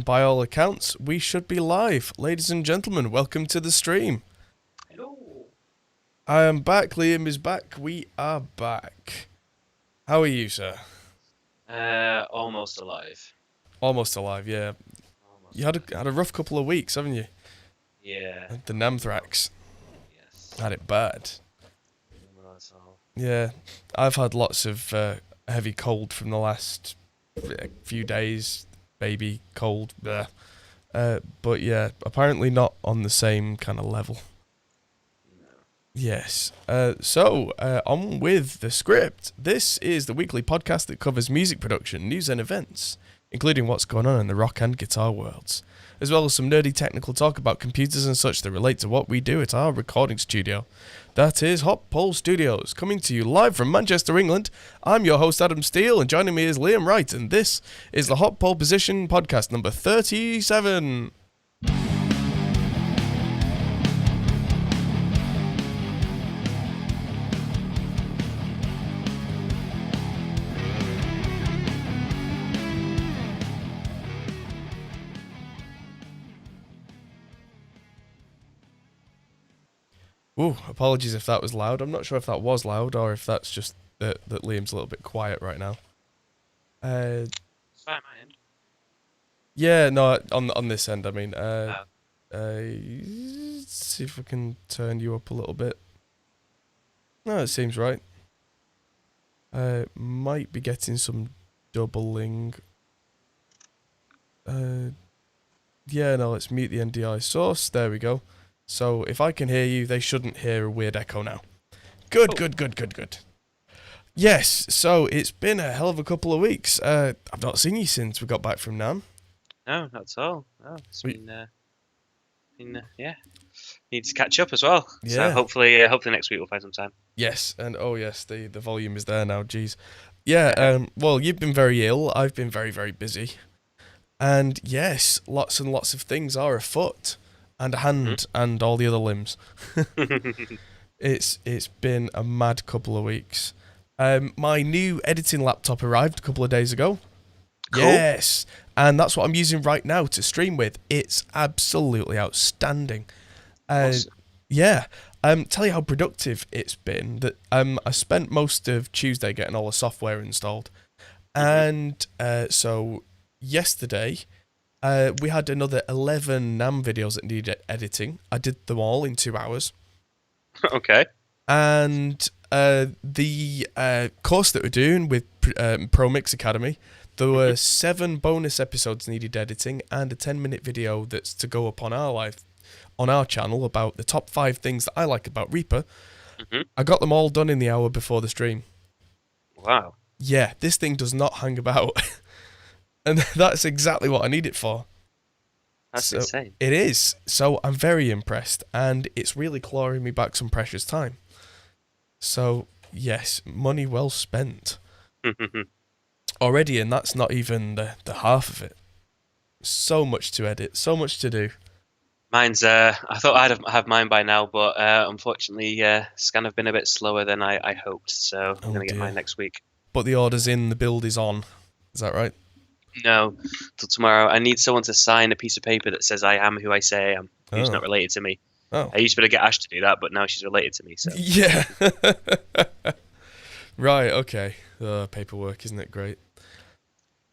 By all accounts, we should be live. Ladies and gentlemen, welcome to the stream. Hello. I am back, Liam is back, we are back. How are you, sir? Almost alive. Almost alive, yeah. Almost You had a rough couple of weeks, haven't you? Yeah. The Namthrax Yes. had it bad. Well, that's all. Yeah, I've had lots of heavy cold from the last few days. Baby cold, bleh. But yeah, apparently not on the same kind of level. No. Yes. So, on with the script. This is the weekly podcast that covers music production, news and events, including what's going on in the rock and guitar worlds, as well as some nerdy technical talk about computers and such that relate to what we do at our recording studio. That is Hot Pole Studios, coming to you live from Manchester, England. I'm your host, Adam Steele, and joining me is Liam Wright, and this is the Hot Pole Position podcast number 37. Ooh, apologies if that was loud. I'm not sure if that was loud or if that's just that Liam's a little bit quiet right now. It's fine, my end. Yeah, no, on this end, I mean. Oh. Let's see if I can turn you up a little bit. No, it seems right. Might be getting some doubling. Yeah, no, let's mute the NDI source. There we go. So if I can hear you, they shouldn't hear a weird echo now. Good, good. Yes, so it's been a hell of a couple of weeks. I've not seen you since we got back from NAMM. No, not at all. No, it's yeah. Need to catch up as well. Yeah. So hopefully next week we'll find some time. Yes, and oh yes, the volume is there now, jeez. Yeah, well, you've been very ill, I've been very, very busy. And yes, lots and lots of things are afoot. And a hand, and all the other limbs. It's been a mad couple of weeks. My new editing laptop arrived a couple of days ago. Cool. Yes, and that's what I'm using right now to stream with. It's absolutely outstanding. Awesome. Yeah. Tell you how productive it's been. That I spent most of Tuesday getting all the software installed, and so yesterday. We had another 11 NAMM videos that needed editing. I did them all in 2 hours. Okay. And the course that we're doing with Pro Mix Academy, there were 7 bonus episodes needed editing and a 10-minute video that's to go up on our channel about the top 5 things that I like about Reaper. I got them all done in the hour before the stream. Wow. Yeah, this thing does not hang about. And that's exactly what I need it for. That's insane. It is. So I'm very impressed, and it's really clawing me back some precious time. So, yes, money well spent. Already, and that's not even the half of it. So much to edit, so much to do. Mine's I thought I'd have mine by now, but unfortunately it's kind of been a bit slower than I hoped, so I'm going to get mine next week. But the order's in, the build is on. Is that right? No, till tomorrow. I need someone to sign a piece of paper that says I am who I say I am, who's not related to me. Oh. I used to be able to get Ash to do that, but now she's related to me. So yeah. Right, okay. Paperwork, isn't it great?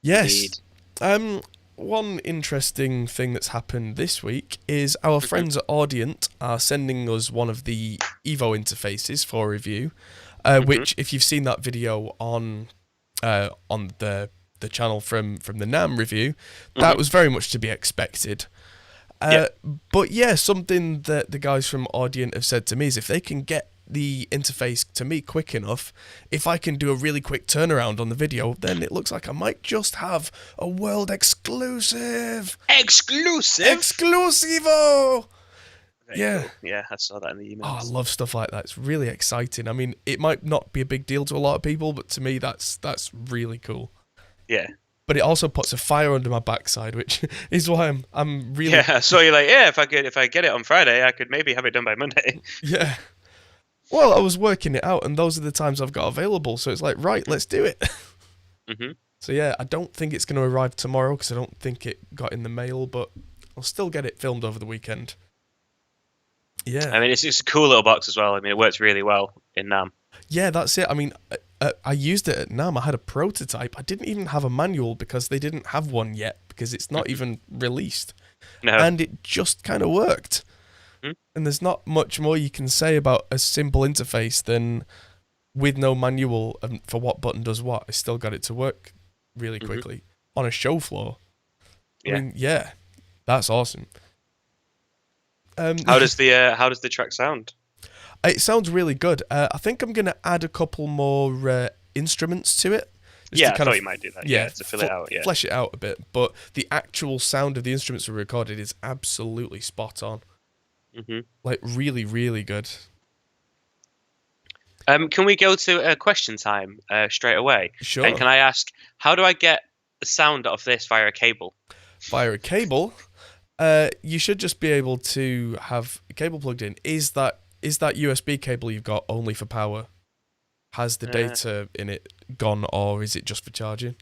Yes. Indeed. One interesting thing that's happened this week is our friends at Audient are sending us one of the Evo interfaces for review, which, if you've seen that video on the channel from the NAMM review, that was very much to be expected. But yeah, something that the guys from Audient have said to me is if they can get the interface to me quick enough, if I can do a really quick turnaround on the video, then it looks like I might just have a world exclusive. Exclusivo! Yeah. Cool. Yeah, I saw that in the emails. Oh, I love stuff like that. It's really exciting. I mean, it might not be a big deal to a lot of people, but to me, that's really cool. Yeah. But it also puts a fire under my backside, which is why I'm really... Yeah, so you're like, if I get it on Friday, I could maybe have it done by Monday. Yeah. Well, I was working it out, and those are the times I've got available, so it's like, right, let's do it. So yeah, I don't think it's going to arrive tomorrow because I don't think it got in the mail, but I'll still get it filmed over the weekend. Yeah. I mean, it's a cool little box as well. I mean, it works really well in NAMM. Yeah, that's it. I mean, I used it at NAMM. I had a prototype. I didn't even have a manual because they didn't have one yet because it's not even released. No. And it just kind of worked. And there's not much more you can say about a simple interface than with no manual and for what button does what. I still got it to work really quickly on a show floor. Yeah. I mean, yeah, that's awesome. How does the track sound? It sounds really good. I think I'm gonna add a couple more instruments to it. Yeah, I thought you might do that. Yeah, to fill it out. Yeah, flesh it out a bit. But the actual sound of the instruments we recorded is absolutely spot on. Like really, really good. Can we go to question time straight away? Sure. And can I ask, how do I get the sound of this via a cable? Via a cable? You should just be able to have a cable plugged in. Is that USB cable you've got only for power? Has the data in it gone, or is it just for charging?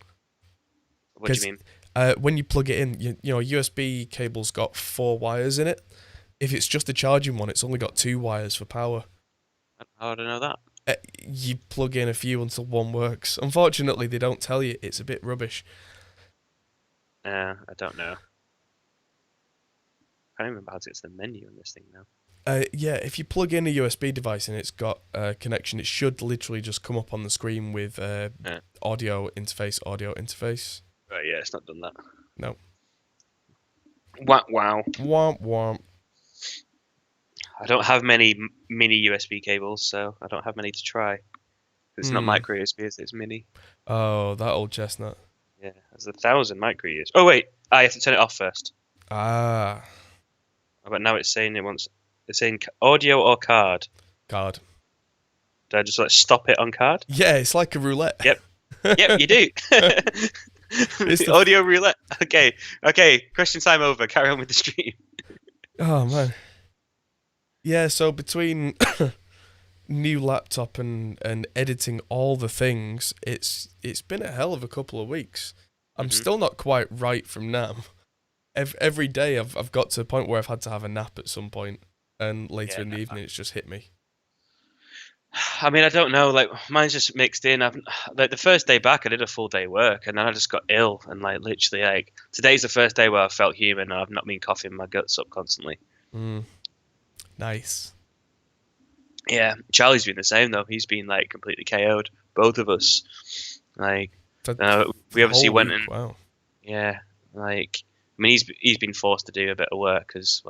What do you mean? When you plug it in, you know, a USB cable's got 4 wires in it. If it's just a charging one, it's only got 2 wires for power. How do I know that? You plug in a few until one works. Unfortunately, they don't tell you. It's a bit rubbish. I don't know. I don't remember how to get to the menu on this thing now. Yeah, if you plug in a USB device and it's got a connection, it should literally just come up on the screen with audio interface. Right, yeah, it's not done that. No. Wow. Womp womp. I don't have many mini USB cables, so I don't have many to try. It's not micro USB, it's mini. Oh, that old chestnut. Yeah, there's 1,000 micro USB. Oh wait, I have to turn it off first. Ah. But now it's saying it's saying audio or card. Card. Did I just like stop it on card? Yeah, it's like a roulette. Yep. Yep, you do. It's audio roulette. Okay. Question time over. Carry on with the stream. Oh man. Yeah, so between new laptop and editing all the things, it's been a hell of a couple of weeks. I'm still not quite right from NAMM. Every day I've got to a point where I've had to have a nap at some point, and later in the evening it's just hit me. I mean, I don't know. Like, mine's just mixed in. Like the first day back, I did a full day work, and then I just got ill, and like literally, like today's the first day where I felt human, and I've not been coughing my guts up constantly. Nice. Yeah, Charlie's been the same though. He's been like completely KO'd. Both of us. Like, we obviously went and wow. Yeah, like I mean, he's been forced to do a bit of work because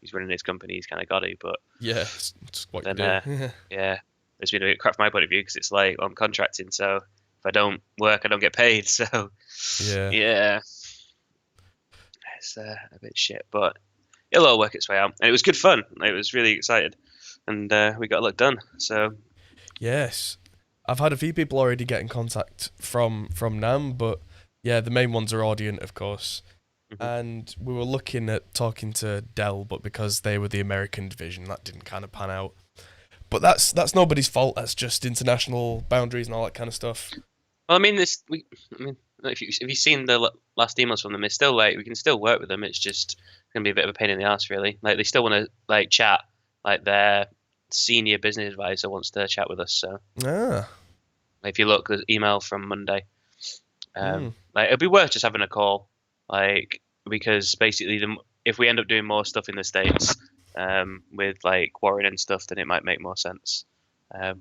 he's running his company. He's kind of got to, but yeah, it's what then you do. yeah, it's been a bit crap from my point of view because it's like I'm contracting, so if I don't work, I don't get paid. So yeah, it's a bit shit, but it'll all work its way out. And it was good fun. I was really excited, and we got a lot done. So yes, I've had a few people already get in contact from NAMM, but yeah, the main ones are Audient, of course. And we were looking at talking to Dell, but because they were the American division, that didn't kind of pan out. But that's nobody's fault. That's just international boundaries and all that kind of stuff. Well, I mean, if you've seen the last emails from them, it's still like we can still work with them. It's just gonna be a bit of a pain in the ass, really. Like they still want to like chat. Like their senior business advisor wants to chat with us. So if you look, there's email from Monday. Like it'd be worth just having a call. Like, because basically, if we end up doing more stuff in the States with like Warren and stuff, then it might make more sense.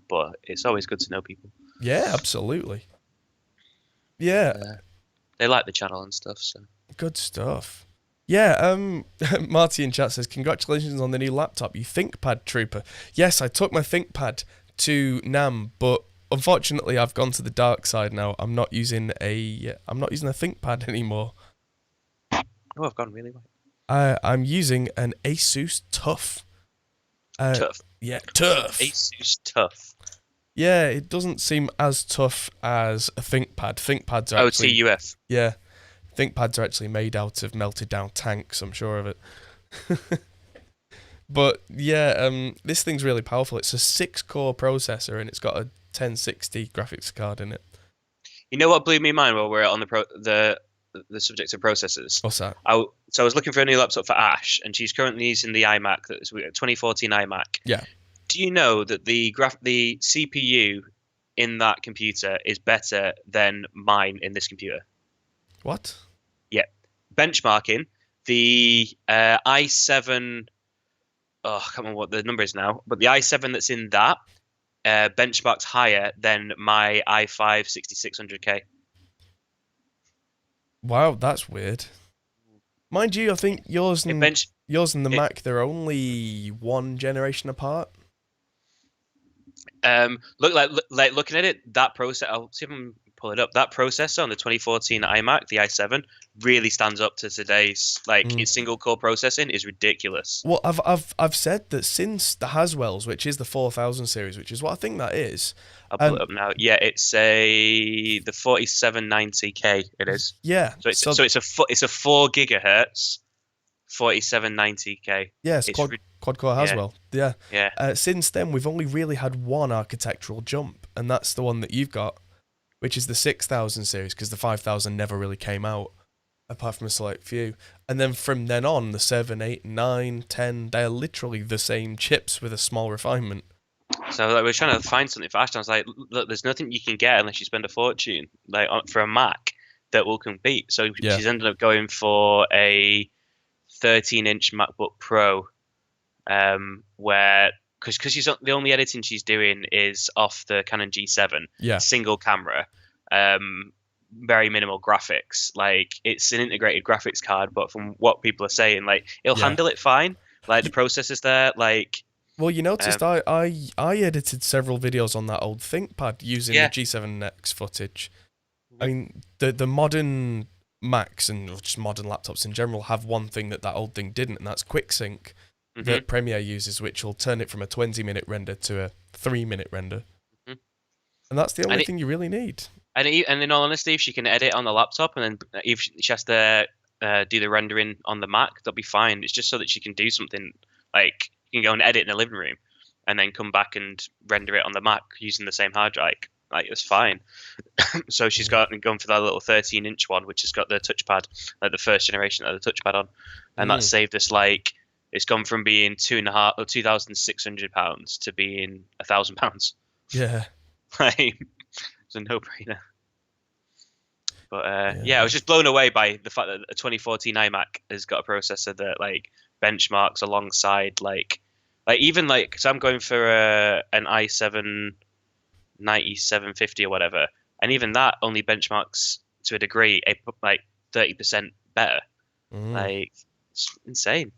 But it's always good to know people. Yeah, absolutely. Yeah, they like the channel and stuff. So good stuff. Yeah, Marty in chat says, congratulations on the new laptop, you ThinkPad trooper. Yes, I took my ThinkPad to NAMM, but unfortunately, I've gone to the dark side now. I'm not using a ThinkPad anymore. Oh, I've gone really well. I'm using an Asus TUF. Tough. Yeah, tough. Asus TUF. Yeah, it doesn't seem as tough as a ThinkPad. ThinkPads are actually... TUF. Yeah, ThinkPads are actually made out of melted down tanks, I'm sure of it. But yeah, this thing's really powerful. It's a 6-core processor and it's got a 1060 graphics card in it. You know what blew me mind while we're on the subject of processors? What's that? So I was looking for a new laptop for Ash, and she's currently using the iMac, that's a 2014 iMac. Yeah. Do you know that the CPU in that computer is better than mine in this computer? What? Yeah. Benchmarking the i7. Oh, I can't remember what the number is now, but the i7 that's in that benchmarks higher than my i5 6600K. Wow, that's weird. Mind you, I think yours It and bench the it Mac, they're only one generation apart. looking at it, that process. I'll see if I can pull it up. That processor on the 2014 iMac, the i7, really stands up to today's. Like its single core processing is ridiculous. Well, I've said that since the Haswells, which is the 4000 series, which is what I think that is. I'll pull it up now. Yeah, it's the 4790K. It is. Yeah. So it's a 4 gigahertz 4790K. Yeah, it's quad core Haswell. Yeah. Yeah. Since then, we've only really had one architectural jump, and that's the one that you've got, which is the 6000 series, because the 5000 never really came out, apart from a select few. And then from then on, the 7, 8, 9, 10, they're literally the same chips with a small refinement. So like, we're trying to find something for Ashton. I was like, look, there's nothing you can get unless you spend a fortune, like for a Mac that will compete. So she's ended up going for a 13-inch MacBook Pro, where because she's the only editing she's doing is off the Canon G7, single camera, very minimal graphics. Like it's an integrated graphics card, but from what people are saying, like it'll handle it fine. Like the processor's there, like. Well, you noticed I edited several videos on that old ThinkPad using the G7X footage. I mean, the modern Macs and just modern laptops in general have one thing that old thing didn't, and that's QuickSync that Premiere uses, which will turn it from a 20-minute render to a 3-minute render. And that's the only thing you really need. And in all honesty, if she can edit on the laptop and then if she has to do the rendering on the Mac, that'll be fine. It's just so that she can do something like you can go and edit in the living room and then come back and render it on the Mac using the same hard drive. Like it's fine. So she's gone for that little 13-inch one, which has got the touchpad, like the first generation of the touchpad on, and that saved us like it's gone from being £2,600 to being £1,000. Yeah, like it's a no-brainer. But I was just blown away by the fact that a 2014 iMac has got a processor that like benchmarks alongside like even like so I'm going for an i7 9750 or whatever, and even that only benchmarks to a degree like 30% better. Like it's insane.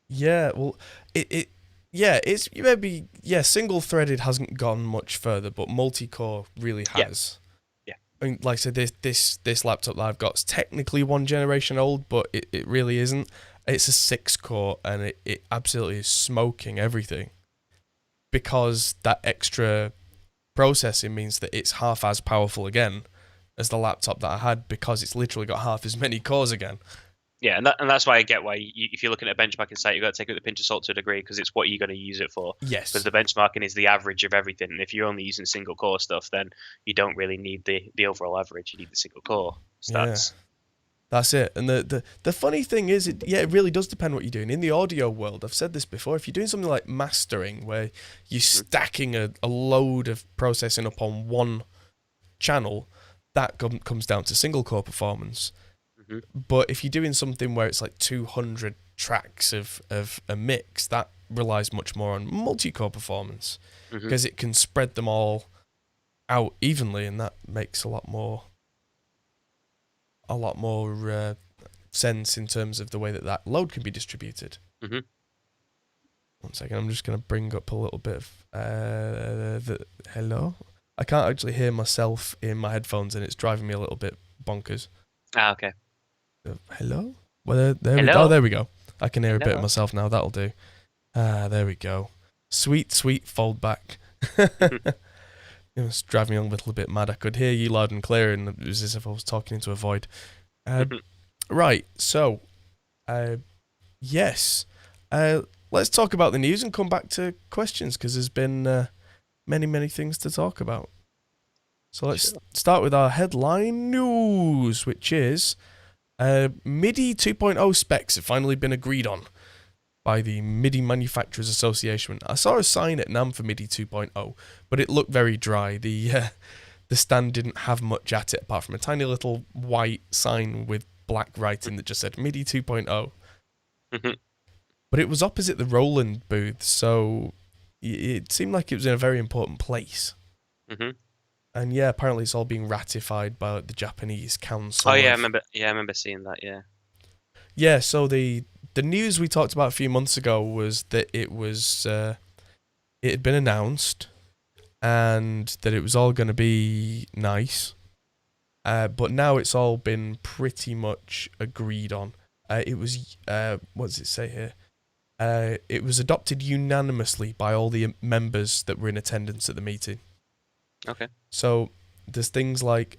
Yeah, well, it's maybe single threaded hasn't gone much further, but multi-core really has. Yeah. I mean, like I said, this laptop that I've got is technically one generation old, but it really isn't. It's a 6-core, and it absolutely is smoking everything, because that extra processing means that it's half as powerful again as the laptop that I had, because it's literally got half as many cores again. Yeah, and that's why I get why if you're looking at a benchmarking site, you've got to take it with a pinch of salt to a degree, because it's what you're going to use it for. Yes. Because the benchmarking is the average of everything. And if you're only using single core stuff, then you don't really need the overall average. You need the single core stats. Yeah. That's it. And the funny thing is, it really does depend what you're doing. In the audio world, I've said this before, if you're doing something like mastering, where you're stacking a load of processing up on one channel, that comes down to single core performance. But if you're doing something where it's like 200 tracks of a mix, that relies much more on multi-core performance, because it can spread them all out evenly, and that makes a lot more sense in terms of the way that load can be distributed. 1 second, I'm just going to bring up a little bit of hello. I can't actually hear myself in my headphones, and it's driving me a little bit bonkers. Okay. Hello? Well, we go. Oh, there we go. I can hear a bit of myself now. That'll do. There we go. Sweet fold back. It was driving me a little bit mad. I could hear you loud and clear, and it was as if I was talking into a void. Right, so, yes. Let's talk about the news and come back to questions, because there's been many things to talk about. So let's Sure. start with our headline news, which is MIDI 2.0 specs have finally been agreed on by the MIDI Manufacturers Association. I saw a sign at NAMM for MIDI 2.0, but it looked very dry. The stand didn't have much at it apart from a tiny little white sign with black writing that just said MIDI 2.0. Mhm. But it was opposite the Roland booth, so it seemed like it was in a very important place. Mhm. And yeah, apparently it's all being ratified by the Japanese council. Oh yeah, I remember. Yeah, I remember seeing that. Yeah. Yeah, so the news we talked about a few months ago was that it had been announced and that it was all going to be nice. But now it's all been pretty much agreed on. It was what does it say here? It was adopted unanimously by all the members that were in attendance at the meeting. Okay. So there's things like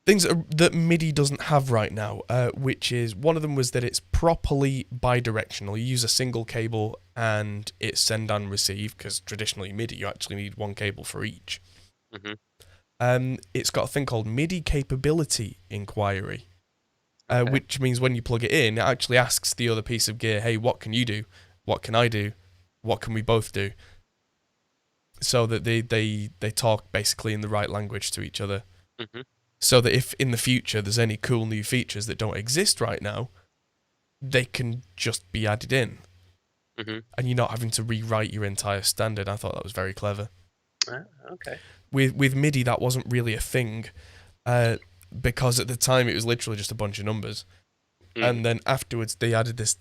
things that MIDI doesn't have right now, which is one of them was that it's properly bidirectional. You use a single cable and it's send and receive, because traditionally MIDI you actually need one cable for each. Mhm. It's got a thing called MIDI capability inquiry, Okay. which means when you plug it in, it actually asks the other piece of gear, hey, what can you do? What can I do? What can we both do? So that they talk basically in the right language to each other. Mhm. So that if in the future there's any cool new features that don't exist right now, they can just be added in. Mhm. And you're not having to rewrite your entire standard. I thought that was very clever. Okay. With MIDI, that wasn't really a thing, because at the time it was literally just a bunch of numbers. Mm. And then afterwards they added this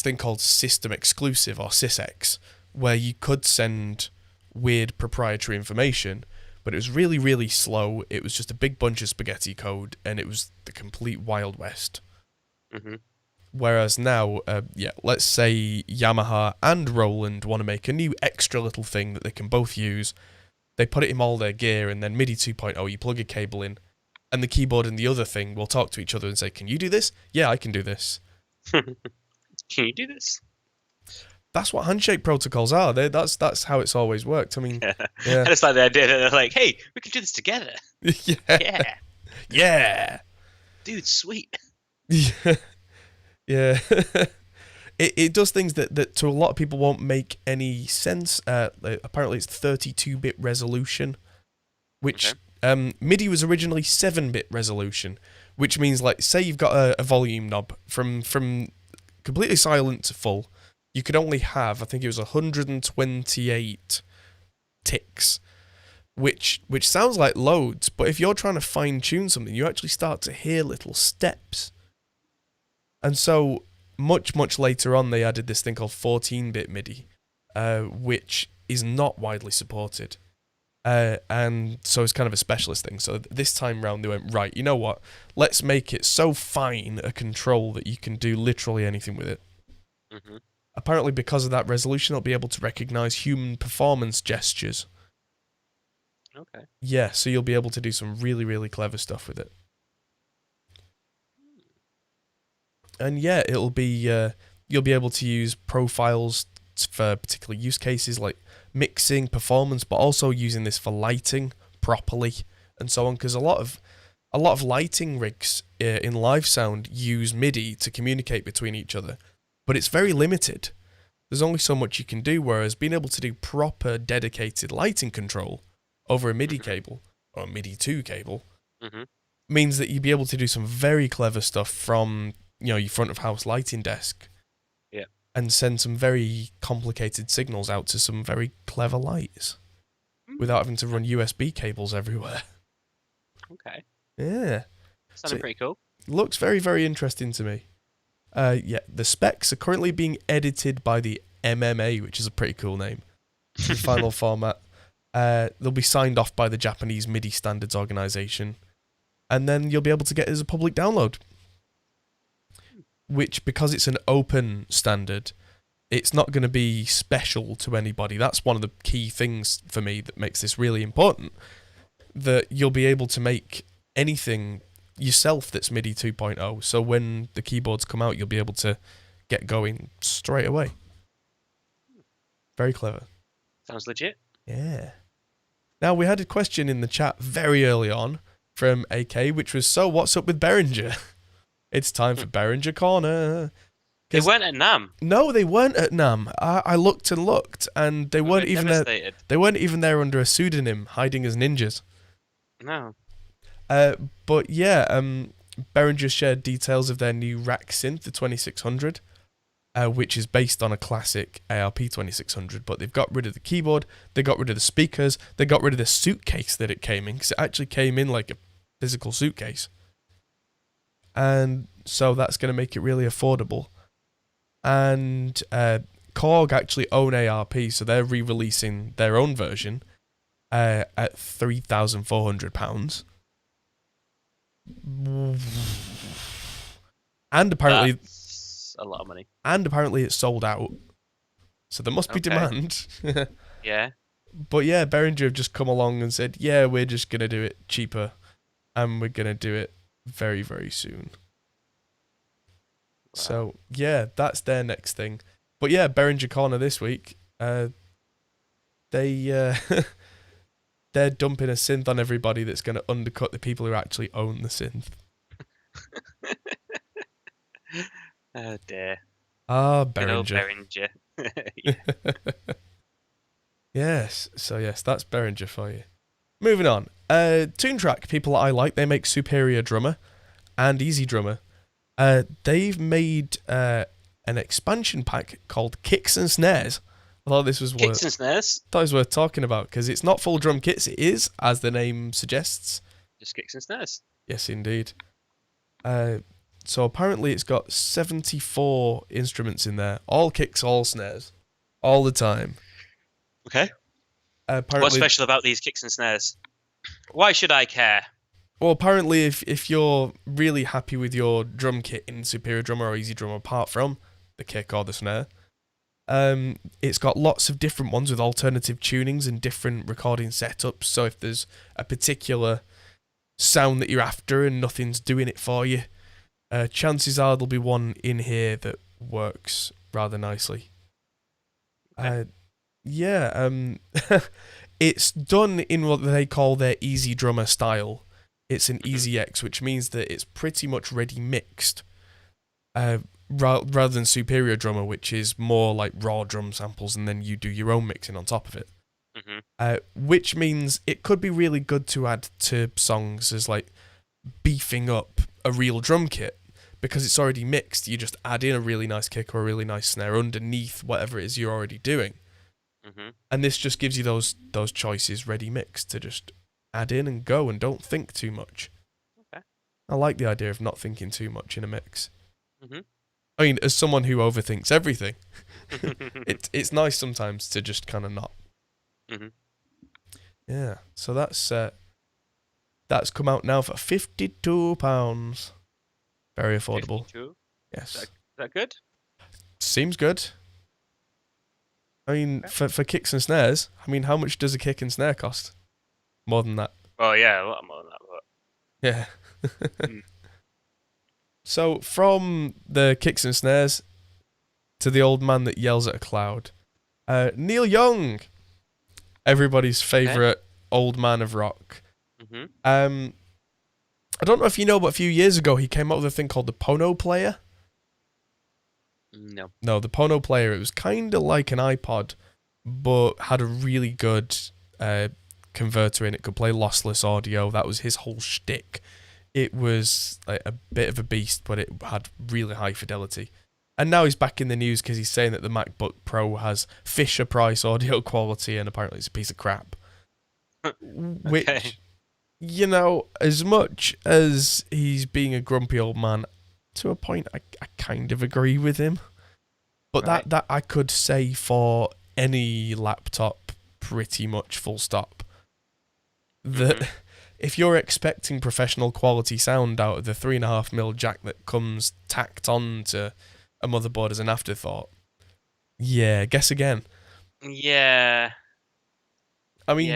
thing called System Exclusive, or SysX, where you could send weird proprietary information, but it was really, really slow. It was just a big bunch of spaghetti code, and it was the complete Wild West. Mhm. Whereas now, let's say Yamaha and Roland want to make a new extra little thing that they can both use. They put it in all their gear, and then MIDI 2.0, you plug a cable in, and the keyboard and the other thing will talk to each other and say, can you do this? Yeah, I can do this. Can you do this? That's what handshake protocols are. That's how it's always worked. I mean, yeah. I just like the idea that they're like, hey, we can do this together. Yeah. Yeah. Yeah. Dude, sweet. Yeah. Yeah. It does things that to a lot of people won't make any sense. Apparently it's 32-bit resolution, which MIDI was originally 7-bit resolution, which means, like, say you've got a volume knob from completely silent to full, you could only have, I think it was 128 ticks, which sounds like loads, but if you're trying to fine tune something, you actually start to hear little steps. And so much later on, they added this thing called 14-bit MIDI, which is not widely supported. And so it's kind of a specialist thing. So this time round, they went, right, you know what? Let's make it so fine a control that you can do literally anything with it. Mhm. Apparently, because of that resolution, they'll be able to recognize human performance gestures. Okay. Yeah, so you'll be able to do some really, really clever stuff with it. And yeah, it'll be you'll be able to use profiles for particular use cases like mixing, performance, but also using this for lighting properly and so on. Because a lot of lighting rigs in live sound use MIDI to communicate between each other, but it's very limited. There's only so much you can do. Whereas being able to do proper dedicated lighting control over a MIDI cable or a MIDI 2 cable Mhm. means that you'd be able to do some very clever stuff from, your front of house lighting desk. Yeah. And send some very complicated signals out to some very clever lights without having to run USB cables everywhere. Okay. Yeah. Sounding pretty cool. Looks very, very interesting to me. The specs are currently being edited by the MMA, which is a pretty cool name. The final format. They'll be signed off by the Japanese MIDI Standards Organization. And then you'll be able to get it as a public download. Which, because it's an open standard, it's not going to be special to anybody. That's one of the key things for me that makes this really important. That you'll be able to make anything yourself that's MIDI 2.0. So when the keyboards come out, you'll be able to get going straight away. Very clever. Sounds legit. Yeah. Now, we had a question in the chat very early on from AK, which was, so what's up with Behringer? It's time for Behringer Corner. They weren't at NAM. No, they weren't at NAM. I looked and looked, and they weren't even there. They weren't even there under a pseudonym, hiding as ninjas. No. But yeah, Behringer shared details of their new rack synth, the 2600, which is based on a classic ARP 2600. But they've got rid of the keyboard, they got rid of the speakers, they got rid of the suitcase that it came in, because it actually came in like a physical suitcase. And so that's going to make it really affordable. And Korg actually own ARP, so they're re-releasing their own version at £3,400. And apparently that's a lot of money. And apparently it's sold out. So there must be demand. Yeah. But yeah, Behringer have just come along and said, yeah, we're just going to do it cheaper. And we're going to do it very, very soon. Wow. So yeah, that's their next thing. But yeah, Behringer Corner this week, they're dumping a synth on everybody that's going to undercut the people who actually own the synth. Oh dear. Ah, Behringer. Yeah. Yes, so yes, that's Behringer for you. Moving on. Toontrack, people that I like, they make Superior Drummer and Easy Drummer. They've made an expansion pack called Kicks and Snares. I thought this was Kicks and Snares? I thought it was worth talking about, because it's not full drum kits, it is, as the name suggests. Just Kicks and Snares. Yes, indeed. So apparently it's got 74 instruments in there. All kicks, all snares. All the time. Okay. Apparently, what's special about these kicks and snares? Why should I care? Well, apparently if you're really happy with your drum kit in Superior Drummer or Easy Drummer, apart from the kick or the snare, it's got lots of different ones with alternative tunings and different recording setups. So if there's a particular sound that you're after and nothing's doing it for you, chances are there'll be one in here that works rather nicely. It's done in what they call their Easy Drummer style. It's an Easy X, which means that it's pretty much ready mixed, rather than Superior Drummer, which is more like raw drum samples and then you do your own mixing on top of it. Which means it could be really good to add to songs as like beefing up a real drum kit, because it's already mixed. You just add in a really nice kick or a really nice snare underneath whatever it is you're already doing. And this just gives you those choices ready mixed to just add in and go and don't think too much. Okay. I like the idea of not thinking too much in a mix. I mean, as someone who overthinks everything, it's nice sometimes to just kind of not. Yeah, so that's come out now for £52. Very affordable. 52? Yes. Is that good? Seems good. I mean, for kicks and snares, I mean, how much does a kick and snare cost? More than that. Oh yeah, a lot more than that. But... Yeah. So, from the kicks and snares to the old man that yells at a cloud, Neil Young, everybody's favourite old man of rock. I don't know if you know, but a few years ago he came up with a thing called the Pono Player. No, the Pono Player, it was kind of like an iPod, but had a really good converter in it, could play lossless audio. That was his whole shtick. It was like a bit of a beast, but it had really high fidelity. And now he's back in the news because he's saying that the MacBook Pro has Fisher Price audio quality, and apparently it's a piece of crap. Which, you know, as much as he's being a grumpy old man, to a point I kind of agree with him. But that I could say for any laptop pretty much full stop. That if you're expecting professional quality sound out of the 3.5mm jack that comes tacked on to a motherboard as an afterthought, yeah, guess again. Yeah. I mean,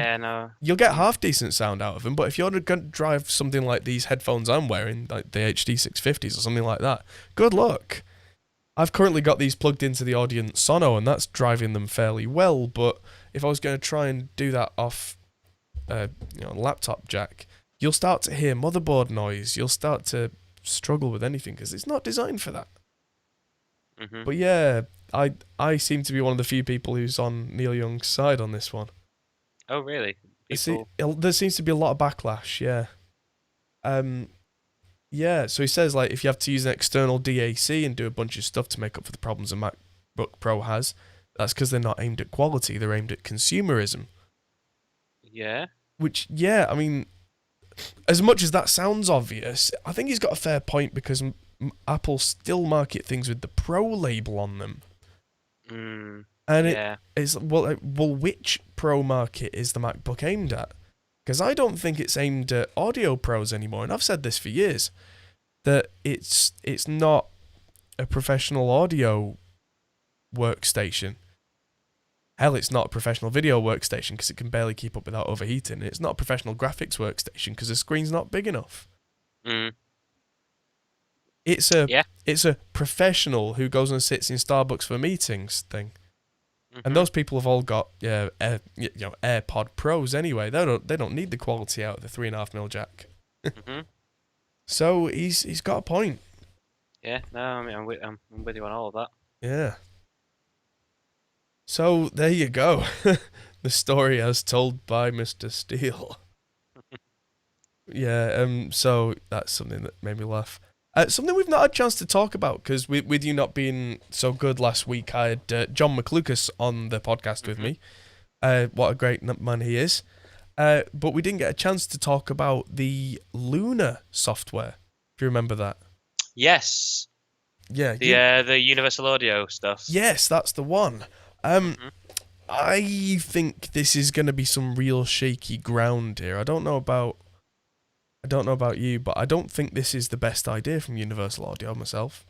you'll get half decent sound out of them, but if you're going to drive something like these headphones I'm wearing, like the HD 650s or something like that, good luck. I've currently got these plugged into the Audience Sono, and that's driving them fairly well, but if I was going to try and do that off laptop jack, you'll start to hear motherboard noise. You'll start to struggle with anything because it's not designed for that. Mm-hmm. But yeah, I seem to be one of the few people who's on Neil Young's side on this one. Oh, really? There seems to be a lot of backlash. Yeah. Yeah. So he says like if you have to use an external DAC and do a bunch of stuff to make up for the problems a MacBook Pro has, that's because they're not aimed at quality. They're aimed at consumerism. Yeah. Which, yeah, I mean, as much as that sounds obvious, I think he's got a fair point because Apple still market things with the Pro label on them. And it's, well, which Pro market is the MacBook aimed at? Because I don't think it's aimed at audio pros anymore, and I've said this for years, that it's not a professional audio workstation. Hell, it's not a professional video workstation because it can barely keep up without overheating. It's not a professional graphics workstation because the screen's not big enough. It's a professional who goes and sits in Starbucks for meetings thing. And those people have all got AirPod Pros anyway. They don't need the quality out of the 3.5mm jack. So he's got a point. Yeah, no, I mean I'm with you on all of that. Yeah. So there you go. The story as told by Mr. Steele. Yeah, so that's something that made me laugh. Something we've not had a chance to talk about, because with you not being so good last week, I had John McLucas on the podcast with me. What a great man he is. But we didn't get a chance to talk about the Luna software, if you remember that. Yes. Yeah. The Universal Audio stuff. Yes, that's the one. I think this is going to be some real shaky ground here. I don't know about you, but I don't think this is the best idea from Universal Audio myself.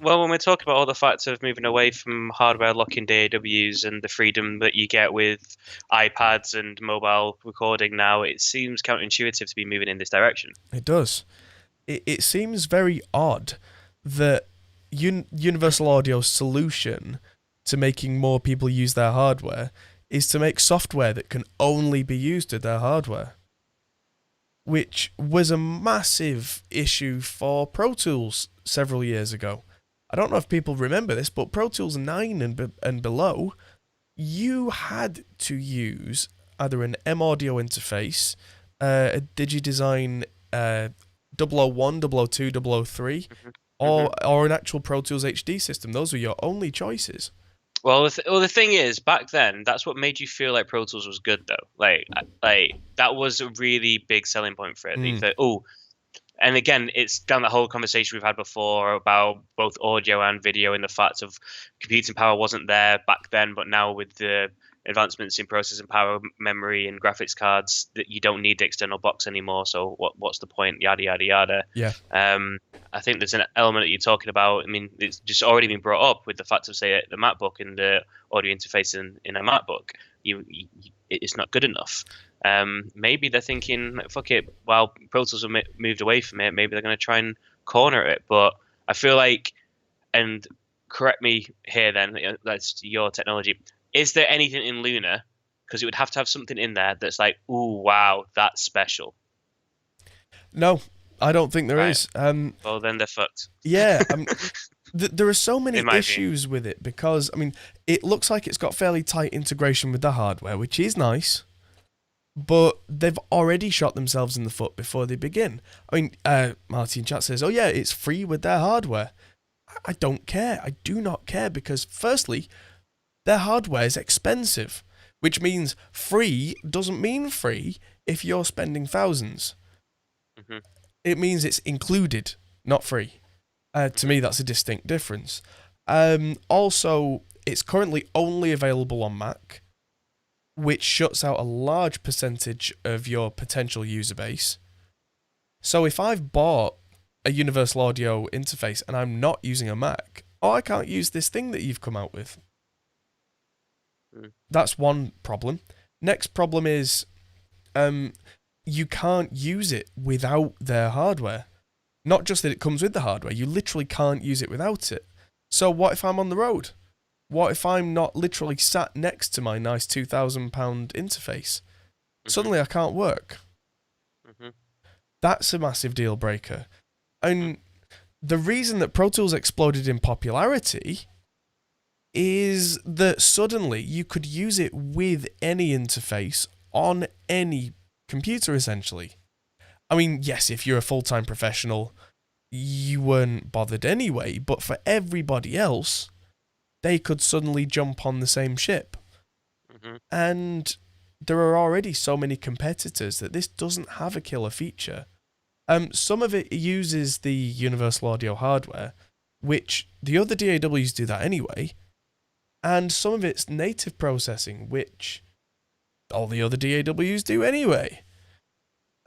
Well, when we're talking about all the facts of moving away from hardware locking DAWs and the freedom that you get with iPads and mobile recording now, it seems counterintuitive to be moving in this direction. It does. It seems very odd that Universal Audio's solution to making more people use their hardware is to make software that can only be used with their hardware, which was a massive issue for Pro Tools several years ago. I don't know if people remember this, but Pro Tools 9 and below, you had to use either an M-Audio interface, a DigiDesign 001, 002, 003, or an actual Pro Tools HD system. Those were your only choices. Well, the thing is, back then, that's what made you feel like Pro Tools was good, though. Like that was a really big selling point for it. You thought, and again, it's down that whole conversation we've had before about both audio and video and the fact of computing power wasn't there back then, but now with the advancements in processing power, memory, and graphics cards, that you don't need the external box anymore. So what's the point? Yada yada yada. Yeah. I think there's an element that you're talking about. I mean, it's just already been brought up with the fact of, say, the MacBook and the audio interface in a MacBook. It's not good enough. Maybe they're thinking, fuck it, while Pro Tools have moved away from it, maybe they're going to try and corner it. But I feel like, and correct me here then, that's your technology, is there anything in Luna, because it would have to have something in there that's like, ooh, wow, that's special? No, I don't think there is. Well, then they're fucked. Yeah, there are so many issues with it because, I mean, it looks like it's got fairly tight integration with the hardware, which is nice, but they've already shot themselves in the foot before they begin. I mean, Martin Chat says, oh yeah, it's free with their hardware. I don't care. I do not care because, firstly, their hardware is expensive, which means free doesn't mean free if you're spending thousands. It means it's included, not free. To me, that's a distinct difference. Also, it's currently only available on Mac, which shuts out a large percentage of your potential user base. So if I've bought a Universal Audio interface and I'm not using a Mac, I can't use this thing that you've come out with. That's one problem. Next problem is you can't use it without their hardware. Not just that it comes with the hardware, you literally can't use it without it. So what if I'm on the road? What if I'm not literally sat next to my nice £2,000 interface? suddenly I can't work. Mhm. That's a massive deal breaker. And the reason that Pro Tools exploded in popularity is that suddenly you could use it with any interface on any computer, essentially. I mean, yes, if you're a full-time professional, you weren't bothered anyway, but for everybody else, they could suddenly jump on the same ship. Mhm. And there are already so many competitors that this doesn't have a killer feature. Some of it uses the Universal Audio hardware, which the other DAWs do that anyway, and some of it's native processing, which all the other DAWs do anyway.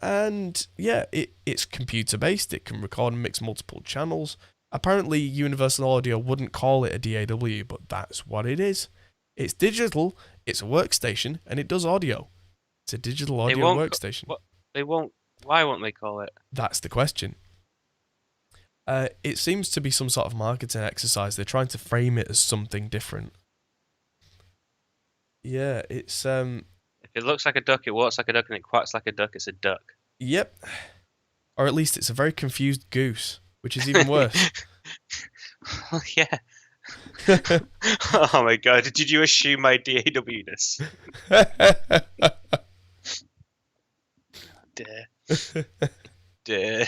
And yeah, it's computer based, it can record and mix multiple channels. Apparently, Universal Audio wouldn't call it a DAW, but that's what it is. It's digital, it's a workstation, and it does audio. It's a digital They audio won't. workstation. What? They won't. Why won't they call it? That's the question. It seems to be some sort of marketing exercise. They're trying to frame it as something different. Yeah, it's If it looks like a duck, it walks like a duck, and it quacks like a duck, it's a duck. yep. Or at least it's a very confused goose, which is even worse. Yeah. Oh my god! Did you assume my DAW-ness? Duh. Duh.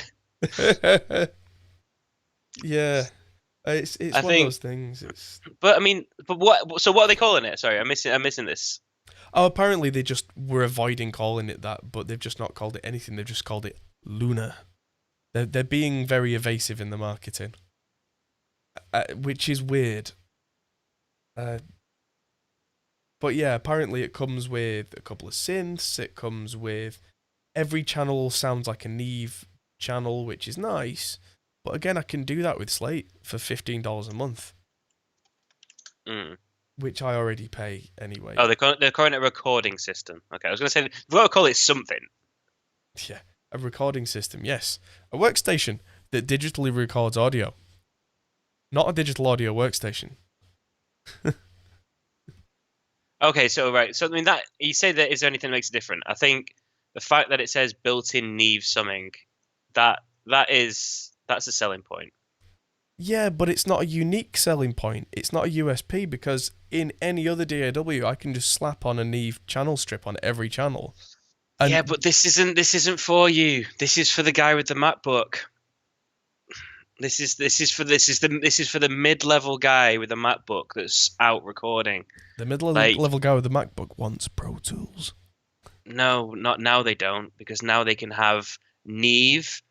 Yeah, it's I one of think- those things. It's But I mean, but what? So what are they calling it? Sorry, I'm missing this. apparently they just were avoiding calling it that, but they've just not called it anything. They've just called it Luna. They're being very evasive in the marketing, which is weird. But yeah, apparently it comes with a couple of synths. It comes with every channel sounds like a Neve channel, which is nice. But again, I can do that with Slate for $15 a month, Mm. which I already pay anyway. Oh, they're calling it a recording system. Okay, I was going to say we've got to call it something. Yeah, a recording system, yes. A workstation that digitally records audio. Not a digital audio workstation. Okay, so right, so I mean that you say that is there anything that makes it different? I think the fact that it says built-in Neve summing, that's a selling point. Yeah, but it's not a unique selling point. It's not a USP because in any other DAW, I can just slap on a Neve channel strip on every channel. And Yeah, but this isn't for you. This is for the guy with the MacBook. This is for the mid-level guy with a MacBook that's out recording. the middle Like- level guy with the MacBook wants Pro Tools. No, not now they don't, because now they can have Neve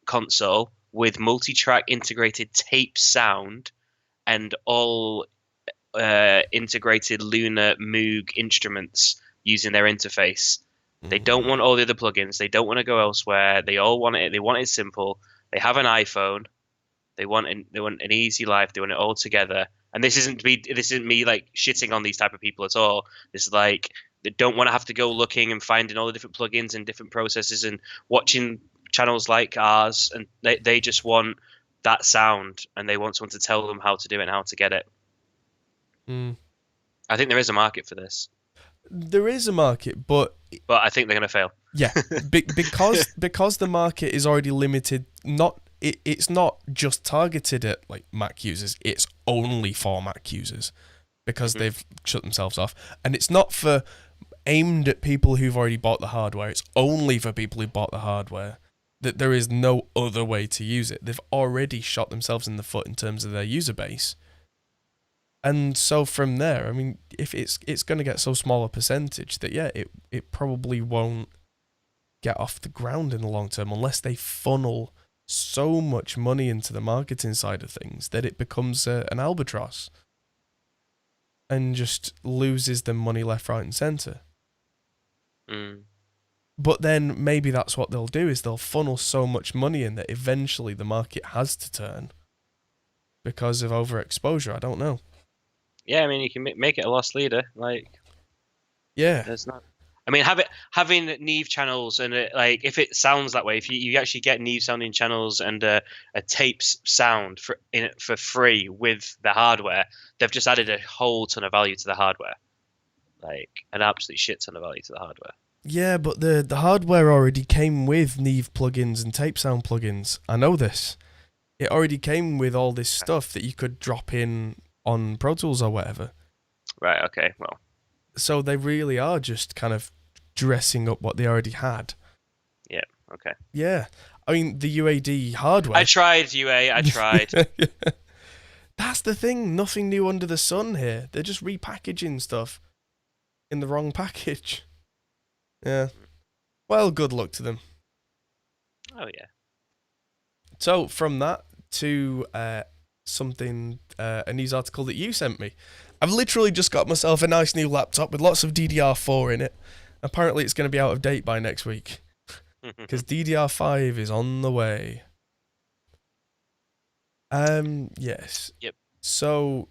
console with multi-track integrated tape sound and all integrated Luna Moog instruments using their interface. They don't want all the other plugins. They don't want to go elsewhere. They all want it. They want it simple. They have an iPhone. They want an easy life. They want it all together. And this isn't me like shitting on these type of people at all. This is like they don't want to have to go looking and finding all the different plugins and different processes and watching channels like ours. And they just want that sound, and they want someone to tell them how to do it and how to get it. Mm. I think there is a market for this, There is a market, but but I think they're going to fail. yeah, because the market is already limited. It's not just targeted at like Mac users. It's only for Mac users because they've shut themselves off, and it's not for aimed at people who've already bought the hardware. It's only for people who bought the hardware. That there is no other way to use it. They've already shot themselves in the foot in terms of their user base. And so from there, I mean, if it's going to get so small a percentage that yeah, it probably won't get off the ground in the long term unless they funnel so much money into the marketing side of things that it becomes an albatross and just loses them money left, right, and centre. Mm. But then maybe that's what they'll do is they'll funnel so much money in that eventually the market has to turn because of overexposure. I don't know. Yeah, I mean, you can make it a loss leader. Like, Yeah. there's not. I mean, having Neve channels and like if it sounds that way, if you actually get Neve sounding channels and a tapes sound for free with the hardware, they've just added a whole ton of value to the hardware, like an absolute shit ton of value to the hardware. Yeah, but the hardware already came with Neve plugins and tape sound plugins. I know this. It already came with all this stuff that you could drop in on Pro Tools or whatever. Right. Okay. Well. So they really are just kind of dressing up what they already had. Yeah. Okay. Yeah. I mean, the UAD hardware. I tried, UA. I tried. That's the thing. Nothing new under the sun here. They're just repackaging stuff in the wrong package. Yeah. Well, good luck to them. Oh yeah. So from that to something, a news article that you sent me. I've literally just got myself a nice new laptop with lots of DDR4 in it. Apparently it's going to be out of date by next week. Because DDR5 is on the way. Yes. Yep. So,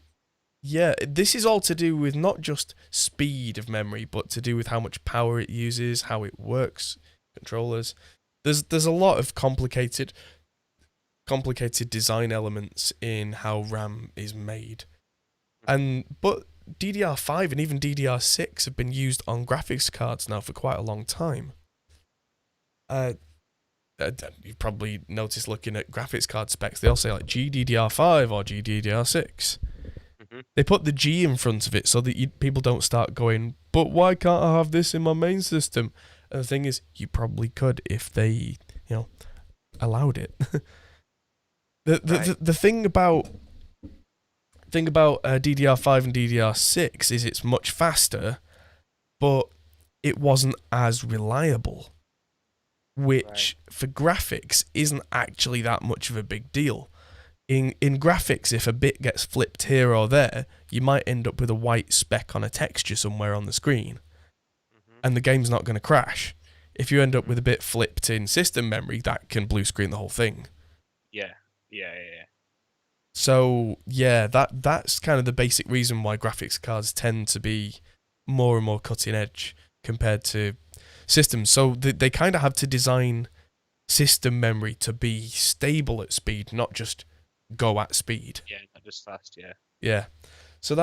yeah, this is all to do with not just speed of memory, but to do with how much power it uses, how it works, controllers. There's a lot of complicated design elements in how RAM is made. But DDR5 and even DDR6 have been used on graphics cards now for quite a long time. You've probably noticed looking at graphics card specs, they all say like GDDR5 or GDDR6. They put the G in front of it so that people don't start going, but why can't I have this in my main system? And the thing is, you probably could if they, allowed it. The thing about DDR5 and DDR6 is it's much faster, but it wasn't as reliable, which for graphics isn't actually that much of a big deal. In graphics, if a bit gets flipped here or there, you might end up with a white speck on a texture somewhere on the screen, and the game's not going to crash. If you end up with a bit flipped in system memory, that can blue screen the whole thing. Yeah. So yeah, that's kind of the basic reason why graphics cards tend to be more and more cutting edge compared to systems. So they kind of have to design system memory to be stable at speed, not just go at speed. Yeah, not just fast. Yeah. Yeah. So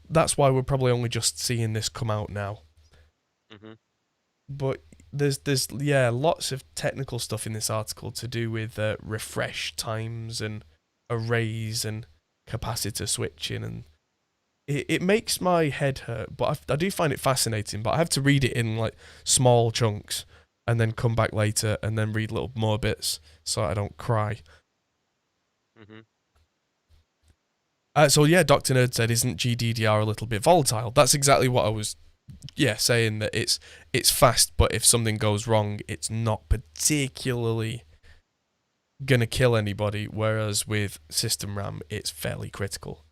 that's why we're probably only just seeing this come out now. But there's lots of technical stuff in this article to do with refresh times and arrays and capacitor switching, and it makes my head hurt, but I do find it fascinating. But I have to read it in like small chunks and then come back later and then read little more bits so I don't cry. So yeah, Dr. Nerd said, isn't GDDR a little bit volatile? That's exactly what I was saying, that it's fast, but if something goes wrong, it's not particularly gonna kill anybody, whereas with system RAM, it's fairly critical.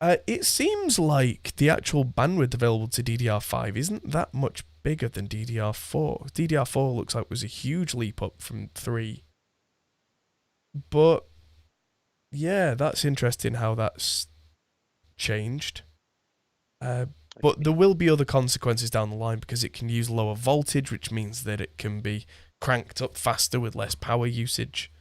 It seems like the actual bandwidth available to DDR5 isn't that much bigger than DDR4. DDR4 looks like it was a huge leap up from 3. But yeah, that's interesting how that's changed. But there will be other consequences down the line because it can use lower voltage, which means that it can be cranked up faster with less power usage.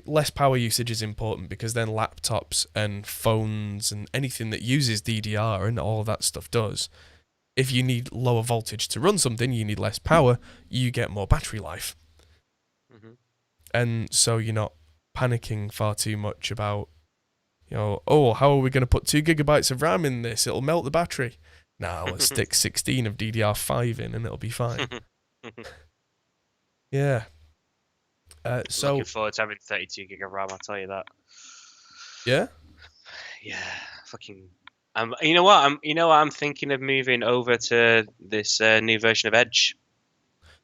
Less power usage is important because then laptops and phones and anything that uses DDR and all of that stuff does. If you need lower voltage to run something, you need less power, you get more battery life. And so you're not panicking far too much about, how are we going to put 2 gigabytes of RAM in this? It'll melt the battery. Nah, let's stick 16 of DDR5 in and it'll be fine. Yeah. So looking forward to having 32 gig of RAM, I'll tell you that. Yeah? Yeah, fucking. You know what? I'm thinking of moving over to this new version of Edge.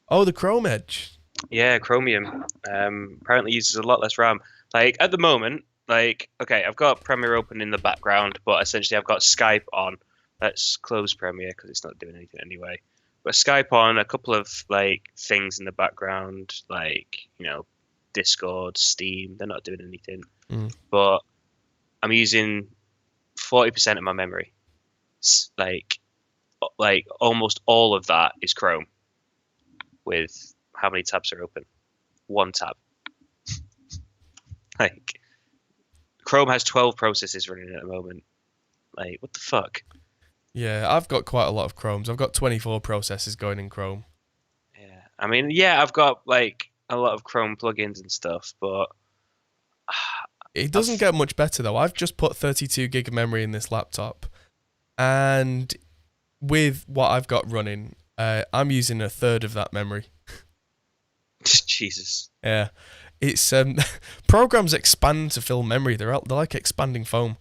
Oh, the Chrome Edge. Yeah, Chromium. Apparently uses a lot less RAM. Like at the moment, okay, I've got Premiere open in the background, but essentially I've got Skype on. Let's close Premiere because it's not doing anything anyway. But Skype on, a couple of things in the background, Discord, Steam. They're not doing anything. But I'm using 40% of my memory. Like almost all of that is Chrome. With how many tabs are open? 1 tab. Chrome has 12 processes running at the moment. What the fuck? Yeah, I've got quite a lot of Chromes. I've got 24 processors going in Chrome. Yeah, I mean, yeah, I've got like a lot of Chrome plugins and stuff, but It doesn't I've get much better though. I've just put 32 gig of memory in this laptop, and with what I've got running, I'm using a third of that memory. Jesus. Yeah, it's programs expand to fill memory. They're like expanding foam.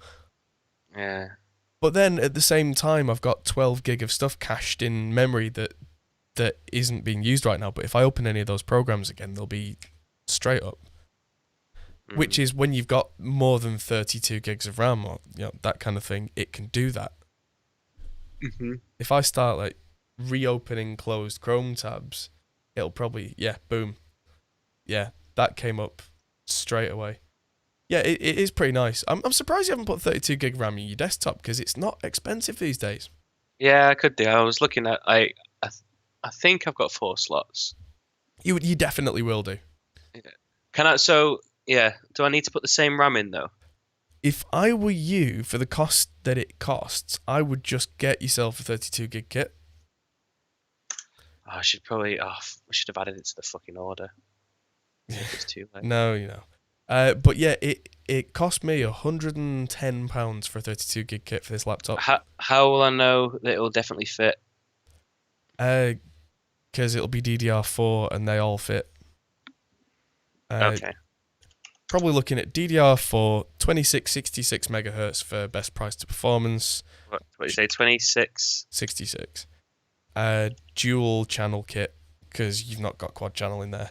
Yeah. But then at the same time, I've got 12 gig of stuff cached in memory that isn't being used right now. But if I open any of those programs again, they'll be straight up. Which is when you've got more than 32 gigs of RAM or that kind of thing, it can do that. Mm-hmm. If I start like reopening closed Chrome tabs, it'll probably boom. Yeah, that came up straight away. Yeah, it is pretty nice. I'm surprised you haven't put 32 gig RAM in your desktop because it's not expensive these days. Yeah, I could do. I was looking at I think I've got 4 slots. You definitely will do. Yeah. Can I? So yeah, do I need to put the same RAM in though? If I were you, for the cost that it costs, I would just get yourself a 32 gig kit. Oh, I should probably. Oh, we should have added it to the fucking order. It's too late. No. But yeah, it cost me £110 for a 32 gig kit for this laptop. How will I know that it will definitely fit? Because it'll be DDR4 and they all fit. Okay. Probably looking at DDR4, 2666 megahertz for best price to performance. What do you say? 26. 66. Dual channel kit because you've not got quad channel in there.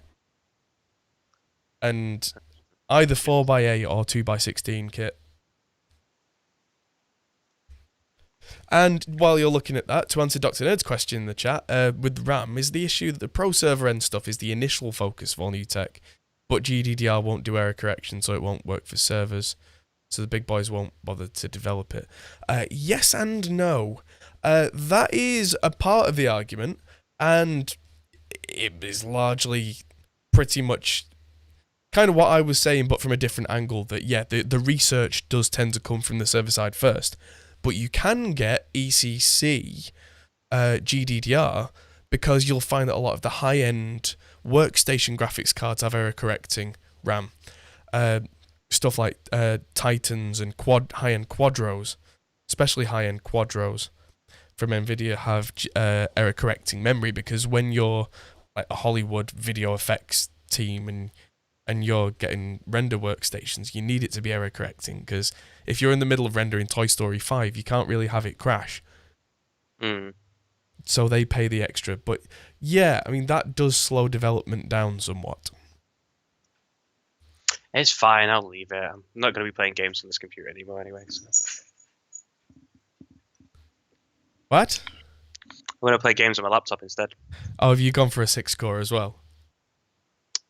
And either 4x8 or 2x16 kit. And while you're looking at that, to answer Dr. Nerd's question in the chat, with RAM, is the issue that the pro server end stuff is the initial focus for all new tech, but GDDR won't do error correction, so it won't work for servers. So the big boys won't bother to develop it. Yes and no. That is a part of the argument, and it is largely pretty much kind of what I was saying, but from a different angle, that yeah, the research does tend to come from the server side first, but you can get ECC GDDR because you'll find that a lot of the high-end workstation graphics cards have error-correcting RAM. Stuff like Titans and high-end Quadros, especially high-end Quadros from NVIDIA, have error-correcting memory, because when you're like a Hollywood video effects team and you're getting render workstations, you need it to be error correcting, because if you're in the middle of rendering Toy Story 5, you can't really have it crash. So they pay the extra. But yeah, I mean, that does slow development down somewhat. It's fine. I'll leave it. I'm not going to be playing games on this computer anymore anyway. So. What? I'm going to play games on my laptop instead. Oh, have you gone for a 6-core as well?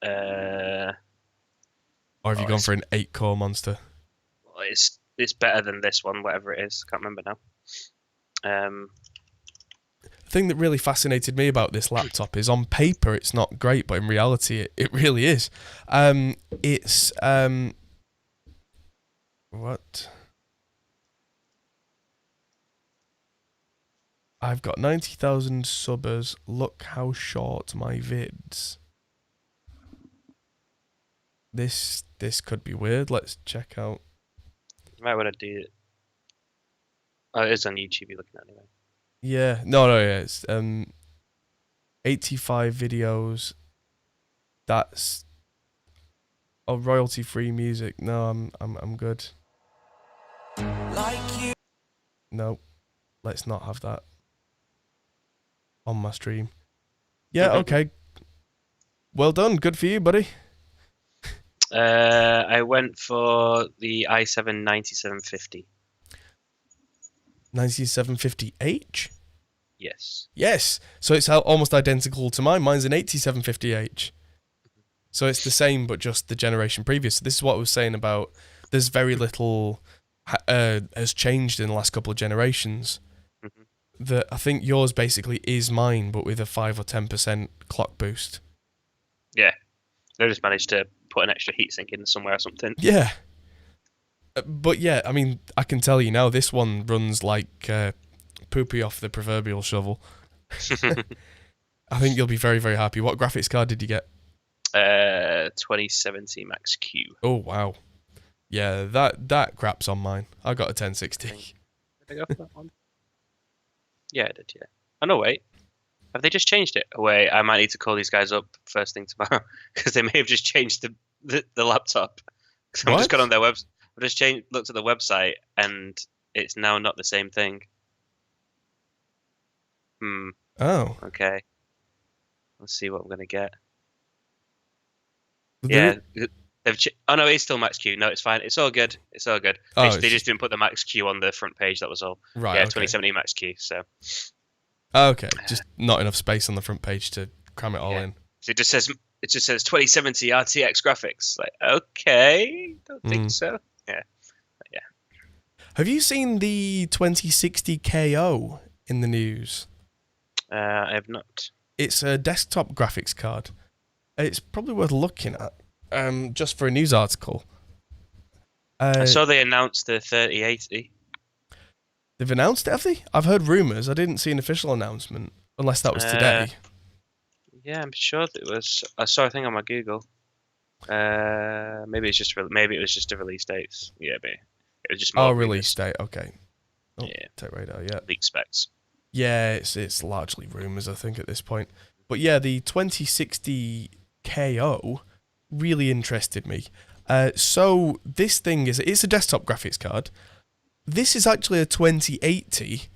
Or have you gone for an 8-core monster? Well, it's better than this one, whatever it is. Can't remember now. The thing that really fascinated me about this laptop is, on paper it's not great, but in reality it really is. It's what? I've got 90,000 subbers. Look how short my vids. This could be weird. Let's check out. You might want to do it. Oh, it is on YouTube. You're looking at it anyway. Yeah, no, yeah, it's 85 videos. That's royalty-free music. No, I'm good. Like you. No, let's not have that on my stream. Yeah, okay. Well done. Good for you, buddy. I went for the i7 9750. 9750H? Yes. Yes. So it's almost identical to mine. Mine's an 8750H. So it's the same, but just the generation previous. So this is what I was saying about there's very little has changed in the last couple of generations. That I think yours basically is mine, but with a 5 or 10% clock boost. Yeah. They just managed to put an extra heatsink in somewhere or something. Yeah. But yeah, I mean, I can tell you now, this one runs like poopy off the proverbial shovel. I think you'll be very, very happy. What graphics card did you get? 2070 Max Q. Oh, wow. Yeah, that crap's on mine. I got a 1060. Did I go for that one? Yeah, I did, yeah. Oh, no, wait. Have they just changed it? Oh, wait, I might need to call these guys up first thing tomorrow, because they may have just changed the laptop. Because I've just gone on their website. I've just looked at the website, and it's now not the same thing. Oh. Okay. Let's see what I'm going to get. Yeah. Oh, no, it's still Max Q. No, it's fine. It's all good. It's all good. They just didn't put the Max Q on the front page, that was all. Right, yeah, okay. 2070 Max Q, so... Okay, just not enough space on the front page to cram it all in. So it just says 2070 RTX graphics. Like, okay, don't think so. Yeah. Have you seen the 2060 KO in the news? I have not. It's a desktop graphics card. It's probably worth looking at, just for a news article. I saw they announced the 3080. They've announced it, have they? I've heard rumours. I didn't see an official announcement, unless that was today. Yeah, I'm sure it was. I saw a thing on my Google. Maybe it was just a release date. Yeah, maybe it was just. Oh, release date. Okay. Oh, yeah. Tech Radar. Yeah. Leak specs. Yeah, it's largely rumours, I think, at this point. But yeah, the 2060 KO really interested me. So this thing it's a desktop graphics card. This is actually a 2080,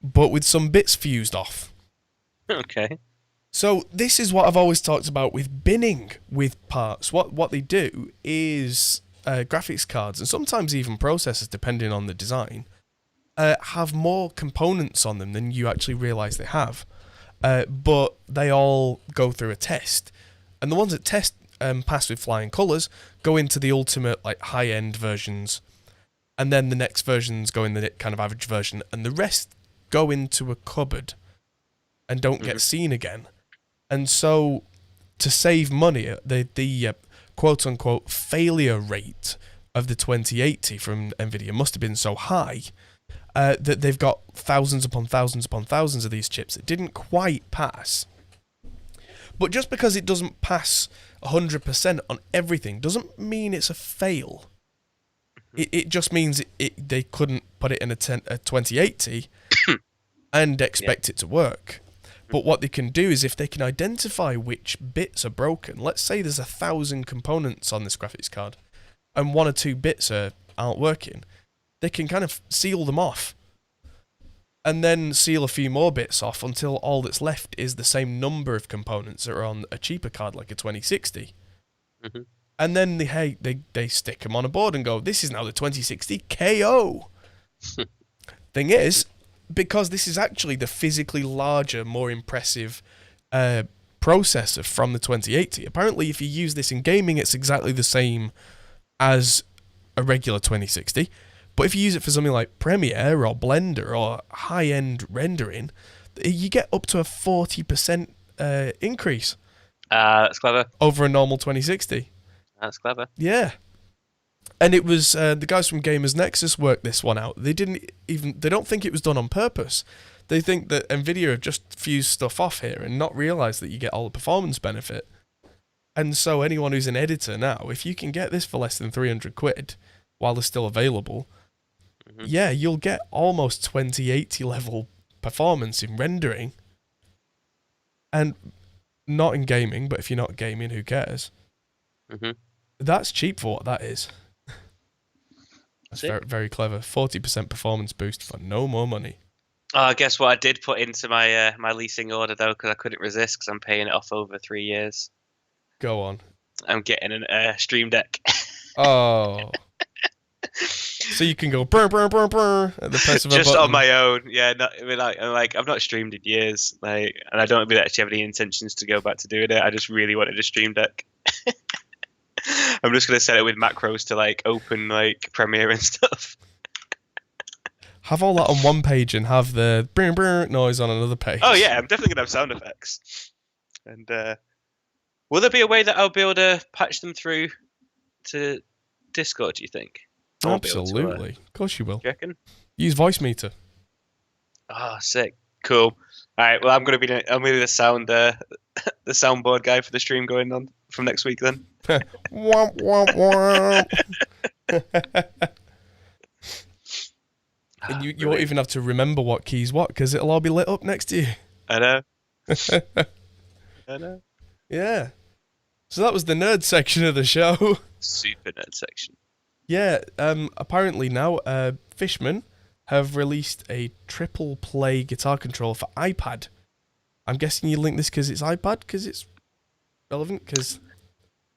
but with some bits fused off. Okay. So this is what I've always talked about with binning with parts. What they do is graphics cards, and sometimes even processors, depending on the design, have more components on them than you actually realise they have. But they all go through a test. And the ones that test pass with flying colours go into the ultimate like high-end versions. And then the next versions go in the kind of average version, and the rest go into a cupboard and don't get seen again. And so, to save money, the quote-unquote failure rate of the 2080 from NVIDIA must have been so high that they've got thousands upon thousands upon thousands of these chips that didn't quite pass. But just because it doesn't pass 100% on everything doesn't mean it's a fail. It just means they couldn't put it in a 2080 and expect it to work. But what they can do is if they can identify which bits are broken, let's say there's 1,000 components on this graphics card and 1 or 2 bits aren't working, they can kind of seal them off and then seal a few more bits off until all that's left is the same number of components that are on a cheaper card like a 2060. And then they stick them on a board and go, this is now the 2060 KO. Thing is, because this is actually the physically larger, more impressive processor from the 2080, apparently if you use this in gaming, it's exactly the same as a regular 2060. But if you use it for something like Premiere or Blender or high-end rendering, you get up to a 40% increase. That's clever. Over a normal 2060. That's clever. Yeah. And it was the guys from Gamers Nexus worked this one out. They don't think it was done on purpose. They think that NVIDIA have just fused stuff off here and not realised that you get all the performance benefit. And so anyone who's an editor now, if you can get this for less than 300 quid while they're still available, yeah, you'll get almost 2080 level performance in rendering. And not in gaming, but if you're not gaming, who cares? That's cheap for what that is. That's very, very clever. 40% performance boost for no more money. Oh, guess what? I did put into my my leasing order though, because I couldn't resist, because I'm paying it off over 3 years. Go on. I'm getting a Stream Deck. Oh. So you can go brr brr brr brr at the press of a just button. on my own. Yeah, I've not streamed in years, and I don't really actually have any intentions to go back to doing it. I just really wanted a Stream Deck. I'm just gonna set it with macros to open Premiere and stuff. Have all that on one page and have the brr brr noise on another page. Oh yeah, I'm definitely gonna have sound effects. And will there be a way that I'll be able to patch them through to Discord? Do you think? Absolutely, of course you will. Do you reckon? Use voice meter. Oh, sick. Cool. All right. Well, I'm gonna be the the soundboard guy for the stream going on from next week then. Womp womp womp. And you won't even have to remember what key's what, because it'll all be lit up next to you. I know. I know. Yeah. So that was the nerd section of the show. Super nerd section. Yeah. Apparently now, Fishman have released a triple play guitar controller for iPad. I'm guessing you link this because it's iPad, because it's relevant, because...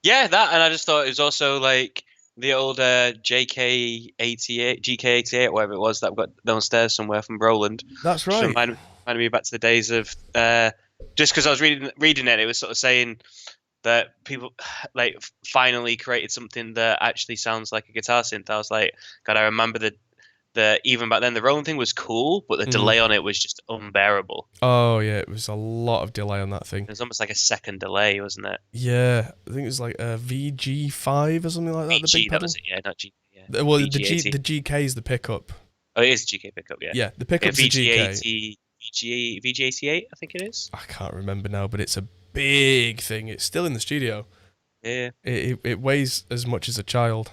Yeah, that, and I just thought it was also like the old GK88, whatever it was that I've got downstairs somewhere from Roland. That's right. Just reminded me back to the days of just because I was reading it was sort of saying that people like finally created something that actually sounds like a guitar synth. I was like, God, I remember the even back then the Roland thing was cool, but the delay on it was just unbearable. Oh yeah, it was a lot of delay on that thing. It was almost like a second delay, wasn't it? Yeah, I think it was like a VG5 or something like that. VG, the big pedal. That was it, yeah, not G. Yeah. Well, the GK is the pickup. Oh, it is a GK pickup, yeah. Yeah, the pickup's the GK. VG88, I think it is. I can't remember now, but it's a big thing. It's still in the studio. Yeah. It weighs as much as a child,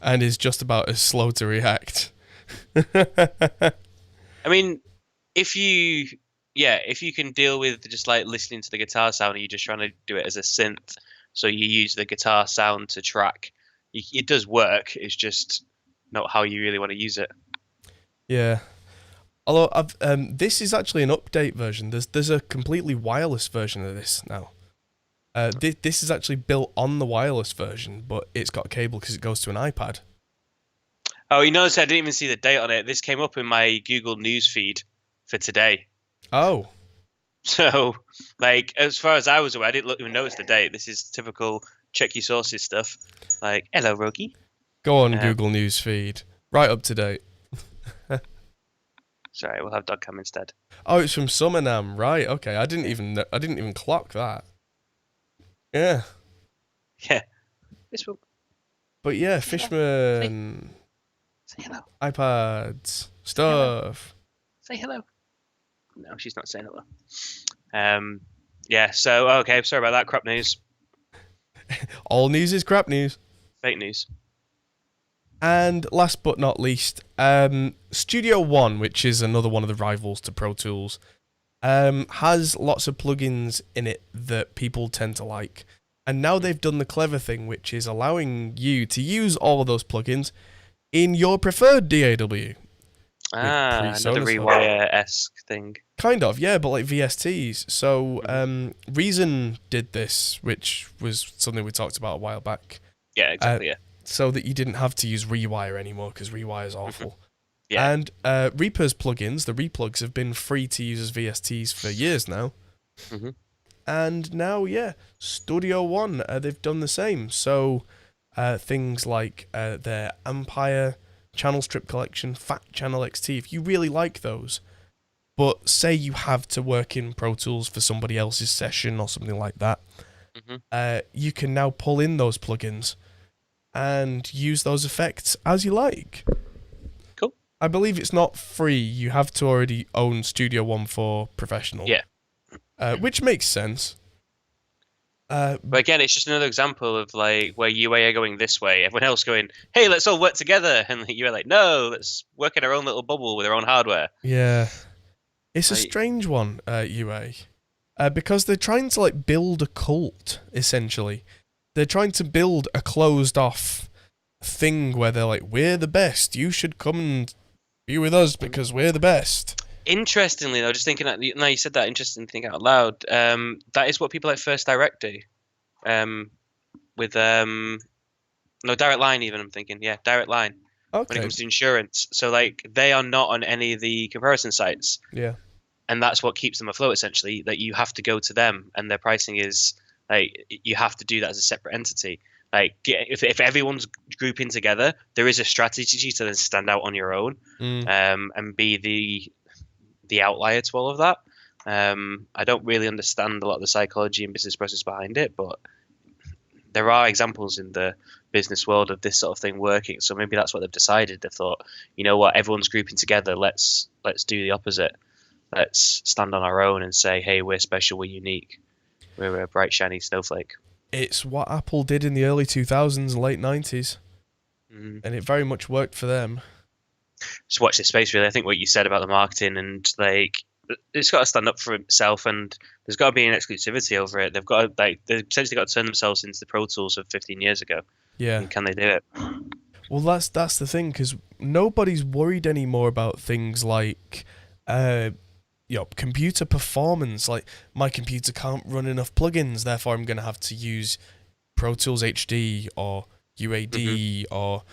and is just about as slow to react. I mean, if you can deal with just like listening to the guitar sound and you're just trying to do it as a synth, so you use the guitar sound to track, it does work. It's just not how you really want to use it. Yeah. Although this is actually an update version. There's a completely wireless version of this now. This is actually built on the wireless version, but it's got a cable because it goes to an iPad. Oh, you notice I didn't even see the date on it. This came up in my Google News feed for today. Oh. So, like, as far as I was aware, I didn't even notice the date. This is typical check your sources stuff. Like, hello, Rogie. Go on, Google News feed. Right up to date. Sorry, we'll have Dogcam instead. Oh, it's from Summernam, right? Okay, I didn't even clock that. Yeah. Yeah. This will. But yeah, Fishman. Say hello. iPads stuff. Say hello. No, she's not saying hello. Yeah. So okay, sorry about that. Crap news. All news is crap news. Fake news. And last but not least, Studio One, which is another one of the rivals to Pro Tools, has lots of plugins in it that people tend to like. And now they've done the clever thing, which is allowing you to use all of those plugins in your preferred DAW. Another Rewire-esque thing. Kind of, yeah, but like VSTs. So Reason did this, which was something we talked about a while back. Yeah, exactly, yeah. So that you didn't have to use Rewire anymore, because Rewire is awful. Yeah. And Reaper's plugins, the replugs, have been free to use as VSTs for years now. Mm-hmm. And now, yeah, Studio One, they've done the same. So things like their Empire, Channel Strip Collection, Fat Channel XT, if you really like those, but say you have to work in Pro Tools for somebody else's session or something like that, you can now pull in those plugins and use those effects as you like. Cool. I believe it's not free. You have to already own Studio One for Professional. Yeah. Which makes sense. But again, it's just another example of like where UA are going this way, everyone else going, "Hey, let's all work together," and UA like, "No, let's work in our own little bubble with our own hardware." Yeah, it's a strange one, UA, because they're trying to like build a cult. Essentially, they're trying to build a closed-off thing where they're like, "We're the best. You should come and be with us because we're the best." Interestingly, though, just thinking, now you said that, interesting thing out loud. That is what people like First Direct do. With Direct Line, even I'm thinking, yeah, Direct Line. Okay. When it comes to insurance, so like they are not on any of the comparison sites. Yeah. And that's what keeps them afloat. Essentially, that you have to go to them, and their pricing is like you have to do that as a separate entity. Like if everyone's grouping together, there is a strategy to then stand out on your own, and be the outlier to all of that. I don't really understand a lot of the psychology and business process behind it, but there are examples in the business world of this sort of thing working. So maybe that's what they've decided. They've thought, you know what, everyone's grouping together. Let's do the opposite. Let's stand on our own and say, hey, we're special, we're unique, we're a bright, shiny snowflake. It's what Apple did in the early 2000s, late 90s, and it very much worked for them. Just watch this space, really. I think what you said about the marketing and like it's got to stand up for itself, and there's got to be an exclusivity over it. They've got to they've essentially got to turn themselves into the Pro Tools of 15 years ago. Yeah. And can they do it? Well, that's the thing, because nobody's worried anymore about things like, computer performance. Like, my computer can't run enough plugins, therefore I'm going to have to use Pro Tools HD or UAD, or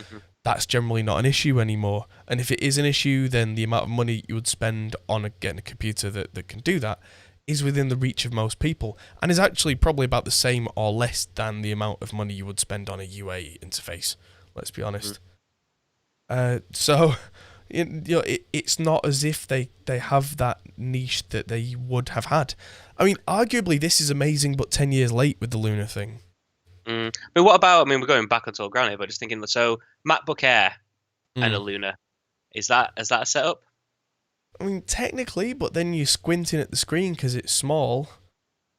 that's generally not an issue anymore. And if it is an issue, then the amount of money you would spend on getting a computer that can do that is within the reach of most people, and is actually probably about the same or less than the amount of money you would spend on a UA interface. Let's be honest. So, it's not as if they have that niche that they would have had. I mean, arguably, this is amazing, but 10 years late with the Luna thing. But what about, we're going back onto all ground here, but just thinking, so MacBook Air and a Luna, is that a setup? I mean, technically, but then you're squinting at the screen because it's small.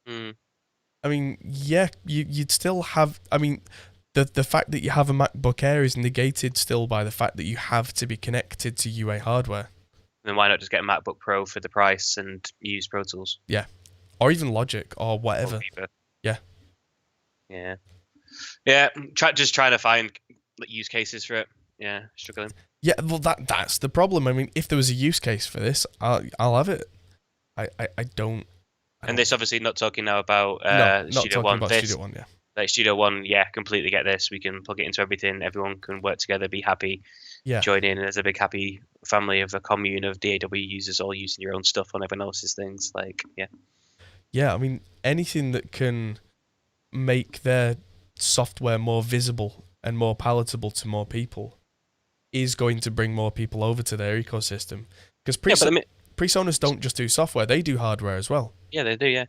I mean, yeah, you'd still have... I mean, the fact that you have a MacBook Air is negated still by the fact that you have to be connected to UA hardware. Then why not just get a MacBook Pro for the price and use Pro Tools? Yeah. Or even Logic, or whatever. Yeah. Yeah, just trying to find use cases for it. Yeah, struggling. Yeah, well, that's the problem. I mean, if there was a use case for this, I'll have it. I don't. And this obviously not talking now about not Studio talking One. about Studio One, yeah. Like Studio One, yeah, completely get this. We can plug it into everything. Everyone can work together, be happy, join in as a big happy family of a commune of DAW users all using your own stuff on everyone else's things. Like, yeah. Yeah, I mean, anything that can make their software more visible and more palatable to more people is going to bring more people over to their ecosystem. Because PreSonus don't just do software, they do hardware as well. Yeah, they do, yeah.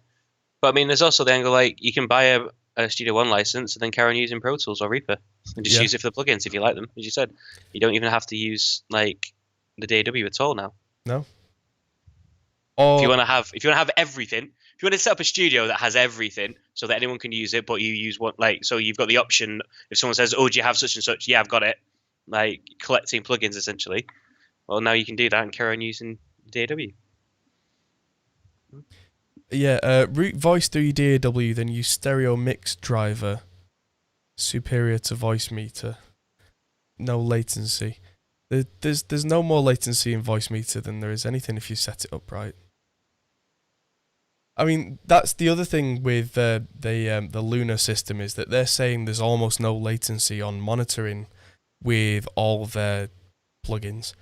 But I mean, there's also the angle, like, you can buy a Studio One license and then carry on using Pro Tools or Reaper and just use it for the plugins if you like them. As you said, you don't even have to use, like, the DAW at all now. No. Or if you want to have everything, if you want to set up a studio that has everything so that anyone can use it, but you use one, like, so you've got the option, if someone says, oh, do you have such and such? Yeah, I've got it. Like, collecting plugins, essentially. Well, now you can do that and carry on using DAW. Yeah, root voice through your DAW, then use stereo mix driver, superior to voice meter. No latency. There's no more latency in voice meter than there is anything if you set it up right. I mean, that's the other thing with the Luna system, is that they're saying there's almost no latency on monitoring with all their plugins.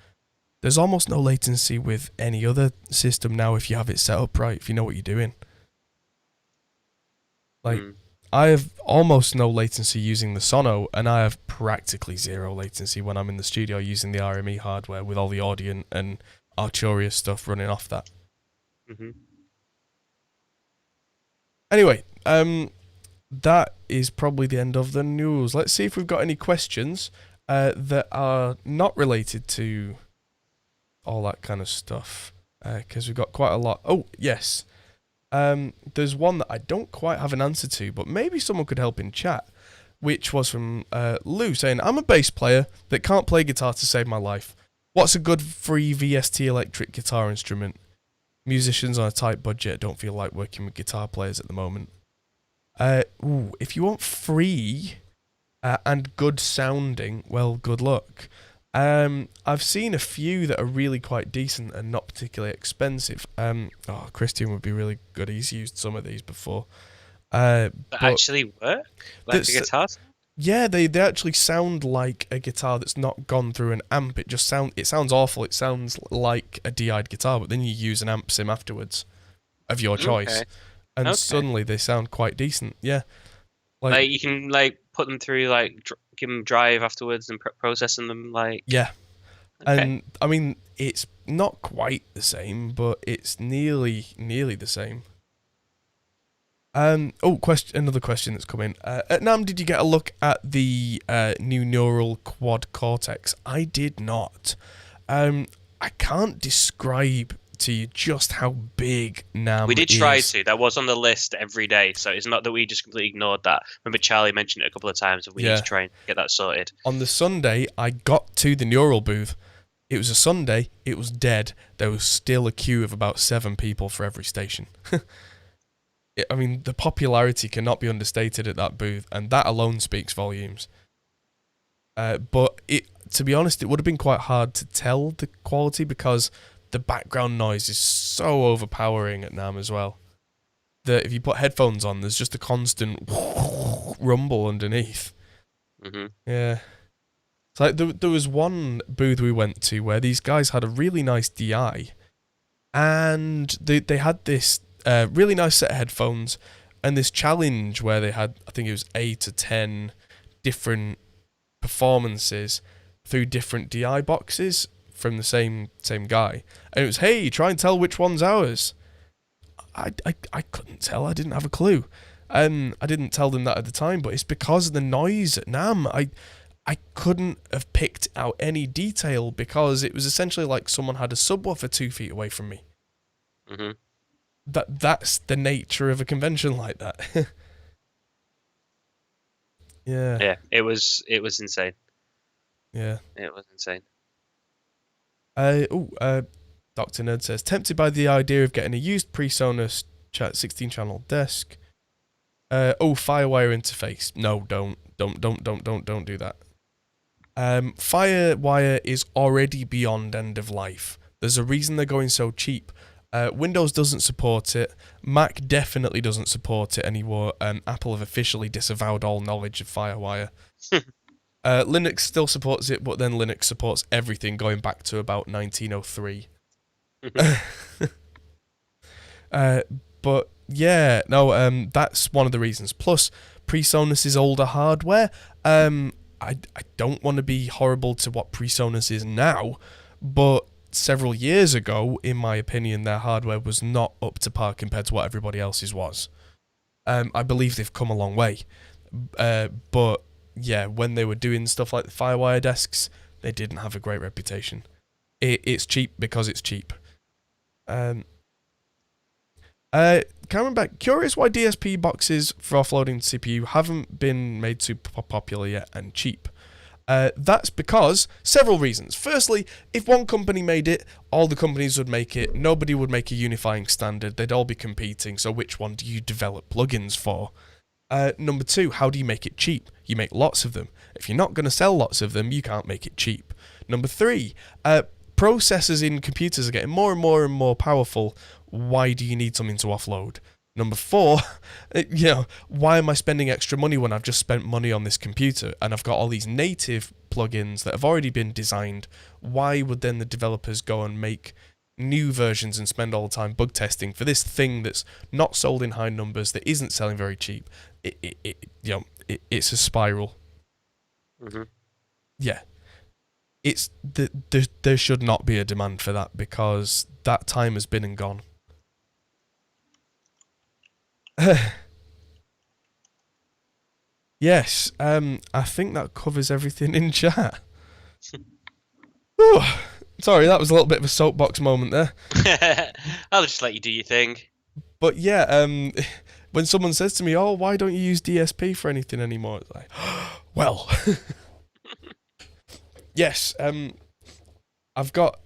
There's almost no latency with any other system now if you have it set up right, if you know what you're doing. Like, I have almost no latency using the Sono, and I have practically zero latency when I'm in the studio using the RME hardware with all the Audient and Arturia stuff running off that. Anyway, that is probably the end of the news. Let's see if we've got any questions that are not related to all that kind of stuff, because we've got quite a lot. Oh, yes. There's one that I don't quite have an answer to, but maybe someone could help in chat, which was from Lou, saying, I'm a bass player that can't play guitar to save my life. What's a good free VST electric guitar instrument? Musicians on a tight budget don't feel like working with guitar players at the moment. If you want free and good sounding, well, good luck. I've seen a few that are really quite decent and not particularly expensive. Christian would be really good. He's used some of these before. But actually work? Like the guitars? Yeah, they actually sound like a guitar that's not gone through an amp. It sounds awful. It sounds like a DI'd guitar, but then you use an amp sim afterwards of your choice. And suddenly they sound quite decent. Yeah. Like you can put them through, give them drive afterwards and processing them, Yeah. And I mean, it's not quite the same, but it's nearly the same. Another question that's come in. At NAMM, did you get a look at the new neural quad cortex? I did not. I can't describe to you just how big NAMM We did is. try to. That was on the list every day, so it's not that we just completely ignored that. Remember, Charlie mentioned it a couple of times, and we need to try and get that sorted. On the Sunday, I got to the neural booth. It was a Sunday. It was dead. There was still a queue of about 7 people for every station. I mean, the popularity cannot be understated at that booth, and that alone speaks volumes. But to be honest, it would have been quite hard to tell the quality because the background noise is so overpowering at NAMM as well. That if you put headphones on, there's just a constant rumble underneath. Mm-hmm. Yeah. It's like there was one booth we went to where these guys had a really nice DI, and they had this really nice set of headphones and this challenge where they had, I think it was 8 or 10 different performances through different DI boxes from the same guy, and it was, hey, try and tell which one's ours. I couldn't tell. I didn't have a clue. I didn't tell them that at the time, but it's because of the noise at NAMM. I couldn't have picked out any detail because it was essentially like someone had a subwoofer 2 feet away from me. Mm-hmm. That's the nature of a convention like that. Yeah. Yeah, it was insane. Yeah. It was insane. Dr. Nerd says, tempted by the idea of getting a used PreSonus 16-channel desk. Firewire interface. No, don't do that. Firewire is already beyond end of life. There's a reason they're going so cheap. Windows doesn't support it. Mac definitely doesn't support it anymore. Apple have officially disavowed all knowledge of Firewire. Linux still supports it, but then Linux supports everything going back to about 1903. But yeah, no, that's one of the reasons. Plus, PreSonus is older hardware. I don't want to be horrible to what PreSonus is now, but several years ago, in my opinion, their hardware was not up to par compared to what everybody else's was. I believe they've come a long way. But yeah, when they were doing stuff like the Firewire desks, they didn't have a great reputation. It's cheap because it's cheap. Coming back, curious why DSP boxes for offloading CPU haven't been made super popular yet and cheap. That's because several reasons. Firstly, if one company made it, all the companies would make it. Nobody would make a unifying standard. They'd all be competing. So which one do you develop plugins for? Number 2, how do you make it cheap? You make lots of them. If you're not going to sell lots of them, you can't make it cheap. Number 3, processors in computers are getting more and more powerful. Why do you need something to offload? Number 4, why am I spending extra money when I've just spent money on this computer and I've got all these native plugins that have already been designed? Why would then the developers go and make new versions and spend all the time bug testing for this thing that's not sold in high numbers, that isn't selling very cheap? It's a spiral. Mm-hmm. Yeah. There should not be a demand for that because that time has been and gone. Yes, I think that covers everything in chat. Whew. Sorry, that was a little bit of a soapbox moment there. I'll just let you do your thing. But yeah, when someone says to me, "Oh, why don't you use DSP for anything anymore?" It's like, well, yes, I've got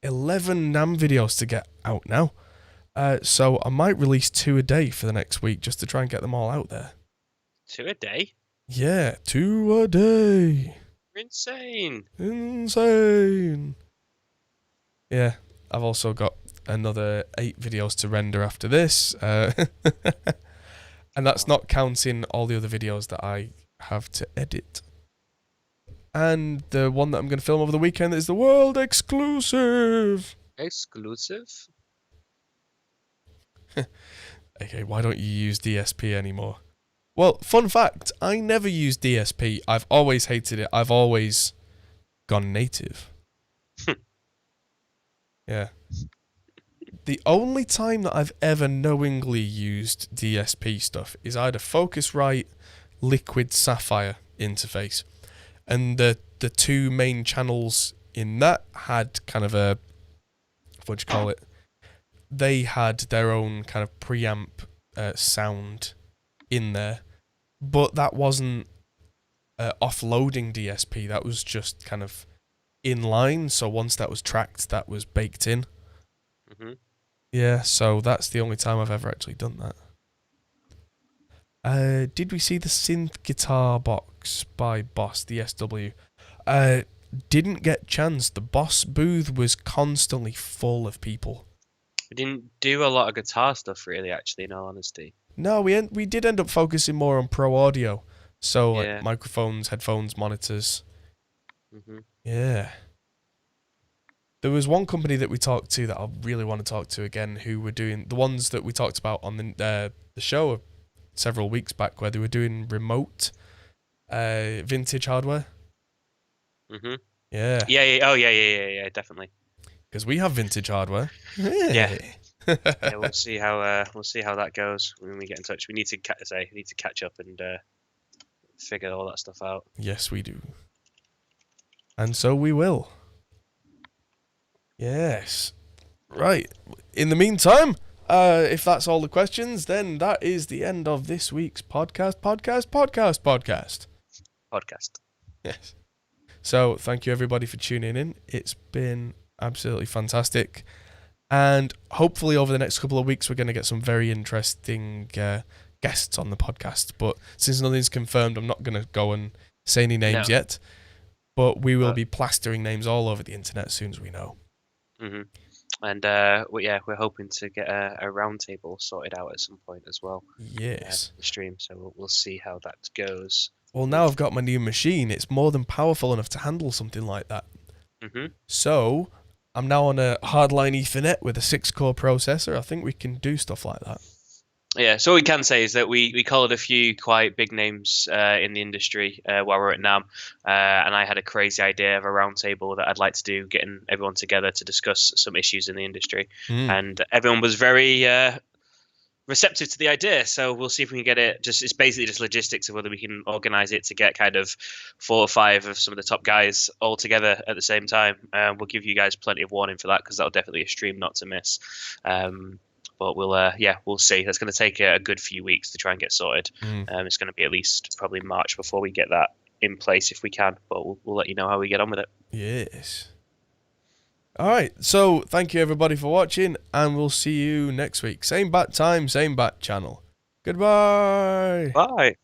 11 NAMM videos to get out now. So I might release 2 a day for the next week just to try and get them all out there. 2 a day? Yeah, 2 a day. You're insane. Insane. Yeah, I've also got another 8 videos to render after this. And that's not counting all the other videos that I have to edit. And the one that I'm going to film over the weekend is the world exclusive. Exclusive? Okay, why don't you use DSP anymore? Well, fun fact, I never used DSP. I've always hated it. I've always gone native. Yeah. The only time that I've ever knowingly used DSP stuff is either Focusrite, Liquid Sapphire interface. And the two main channels in that had kind of a, what do you call it? They had their own kind of preamp sound in there. But that wasn't offloading DSP. That was just kind of in line. So once that was tracked, that was baked in. Mm-hmm. Yeah, so that's the only time I've ever actually done that. Did we see the synth guitar box by Boss, the SW? Didn't get chance. The Boss booth was constantly full of people. We didn't do a lot of guitar stuff, really, actually, in all honesty. No, we did end up focusing more on pro audio. So, like, Yeah. microphones, headphones, monitors. Mm-hmm. Yeah. There was one company that we talked to that I really want to talk to again, who were doing the ones that we talked about on the show several weeks back, where they were doing remote vintage hardware. Mm-hmm. Yeah. Yeah. Oh, yeah, definitely. Because we have vintage hardware. Yeah. Yeah, we'll see how that goes when we get in touch. We need to catch up and figure all that stuff out. Yes, we do. And so we will. Yes. Right. In the meantime, if that's all the questions, then that is the end of this week's podcast. Yes. So thank you everybody for tuning in. It's been absolutely fantastic. And hopefully over the next couple of weeks, we're going to get some very interesting guests on the podcast. But since nothing's confirmed, I'm not going to go and say any names yet. But we will be plastering names all over the internet as soon as we know. Mm-hmm. And we're hoping to get a roundtable sorted out at some point as well. Yes. The stream, so we'll see how that goes. Well, now I've got my new machine. It's more than powerful enough to handle something like that. Mm-hmm. So I'm now on a hardline Ethernet with a 6-core processor. I think we can do stuff like that. Yeah, so what we can say is that we collared a few quite big names in the industry while we were at NAMM, and I had a crazy idea of a roundtable that I'd like to do, getting everyone together to discuss some issues in the industry. And everyone was very receptive to the idea, so we'll see if we can get it. It's basically just logistics of whether we can organize it to get kind of 4 or 5 of some of the top guys all together at the same time. We'll give you guys plenty of warning for that, because that'll definitely be a stream not to miss. But we'll see. That's going to take a good few weeks to try and get sorted. It's going to be at least probably March before we get that in place if we can. But we'll let you know how we get on with it. Yes. All right. So thank you everybody for watching, and we'll see you next week. Same bat time, same bat channel. Goodbye. Bye.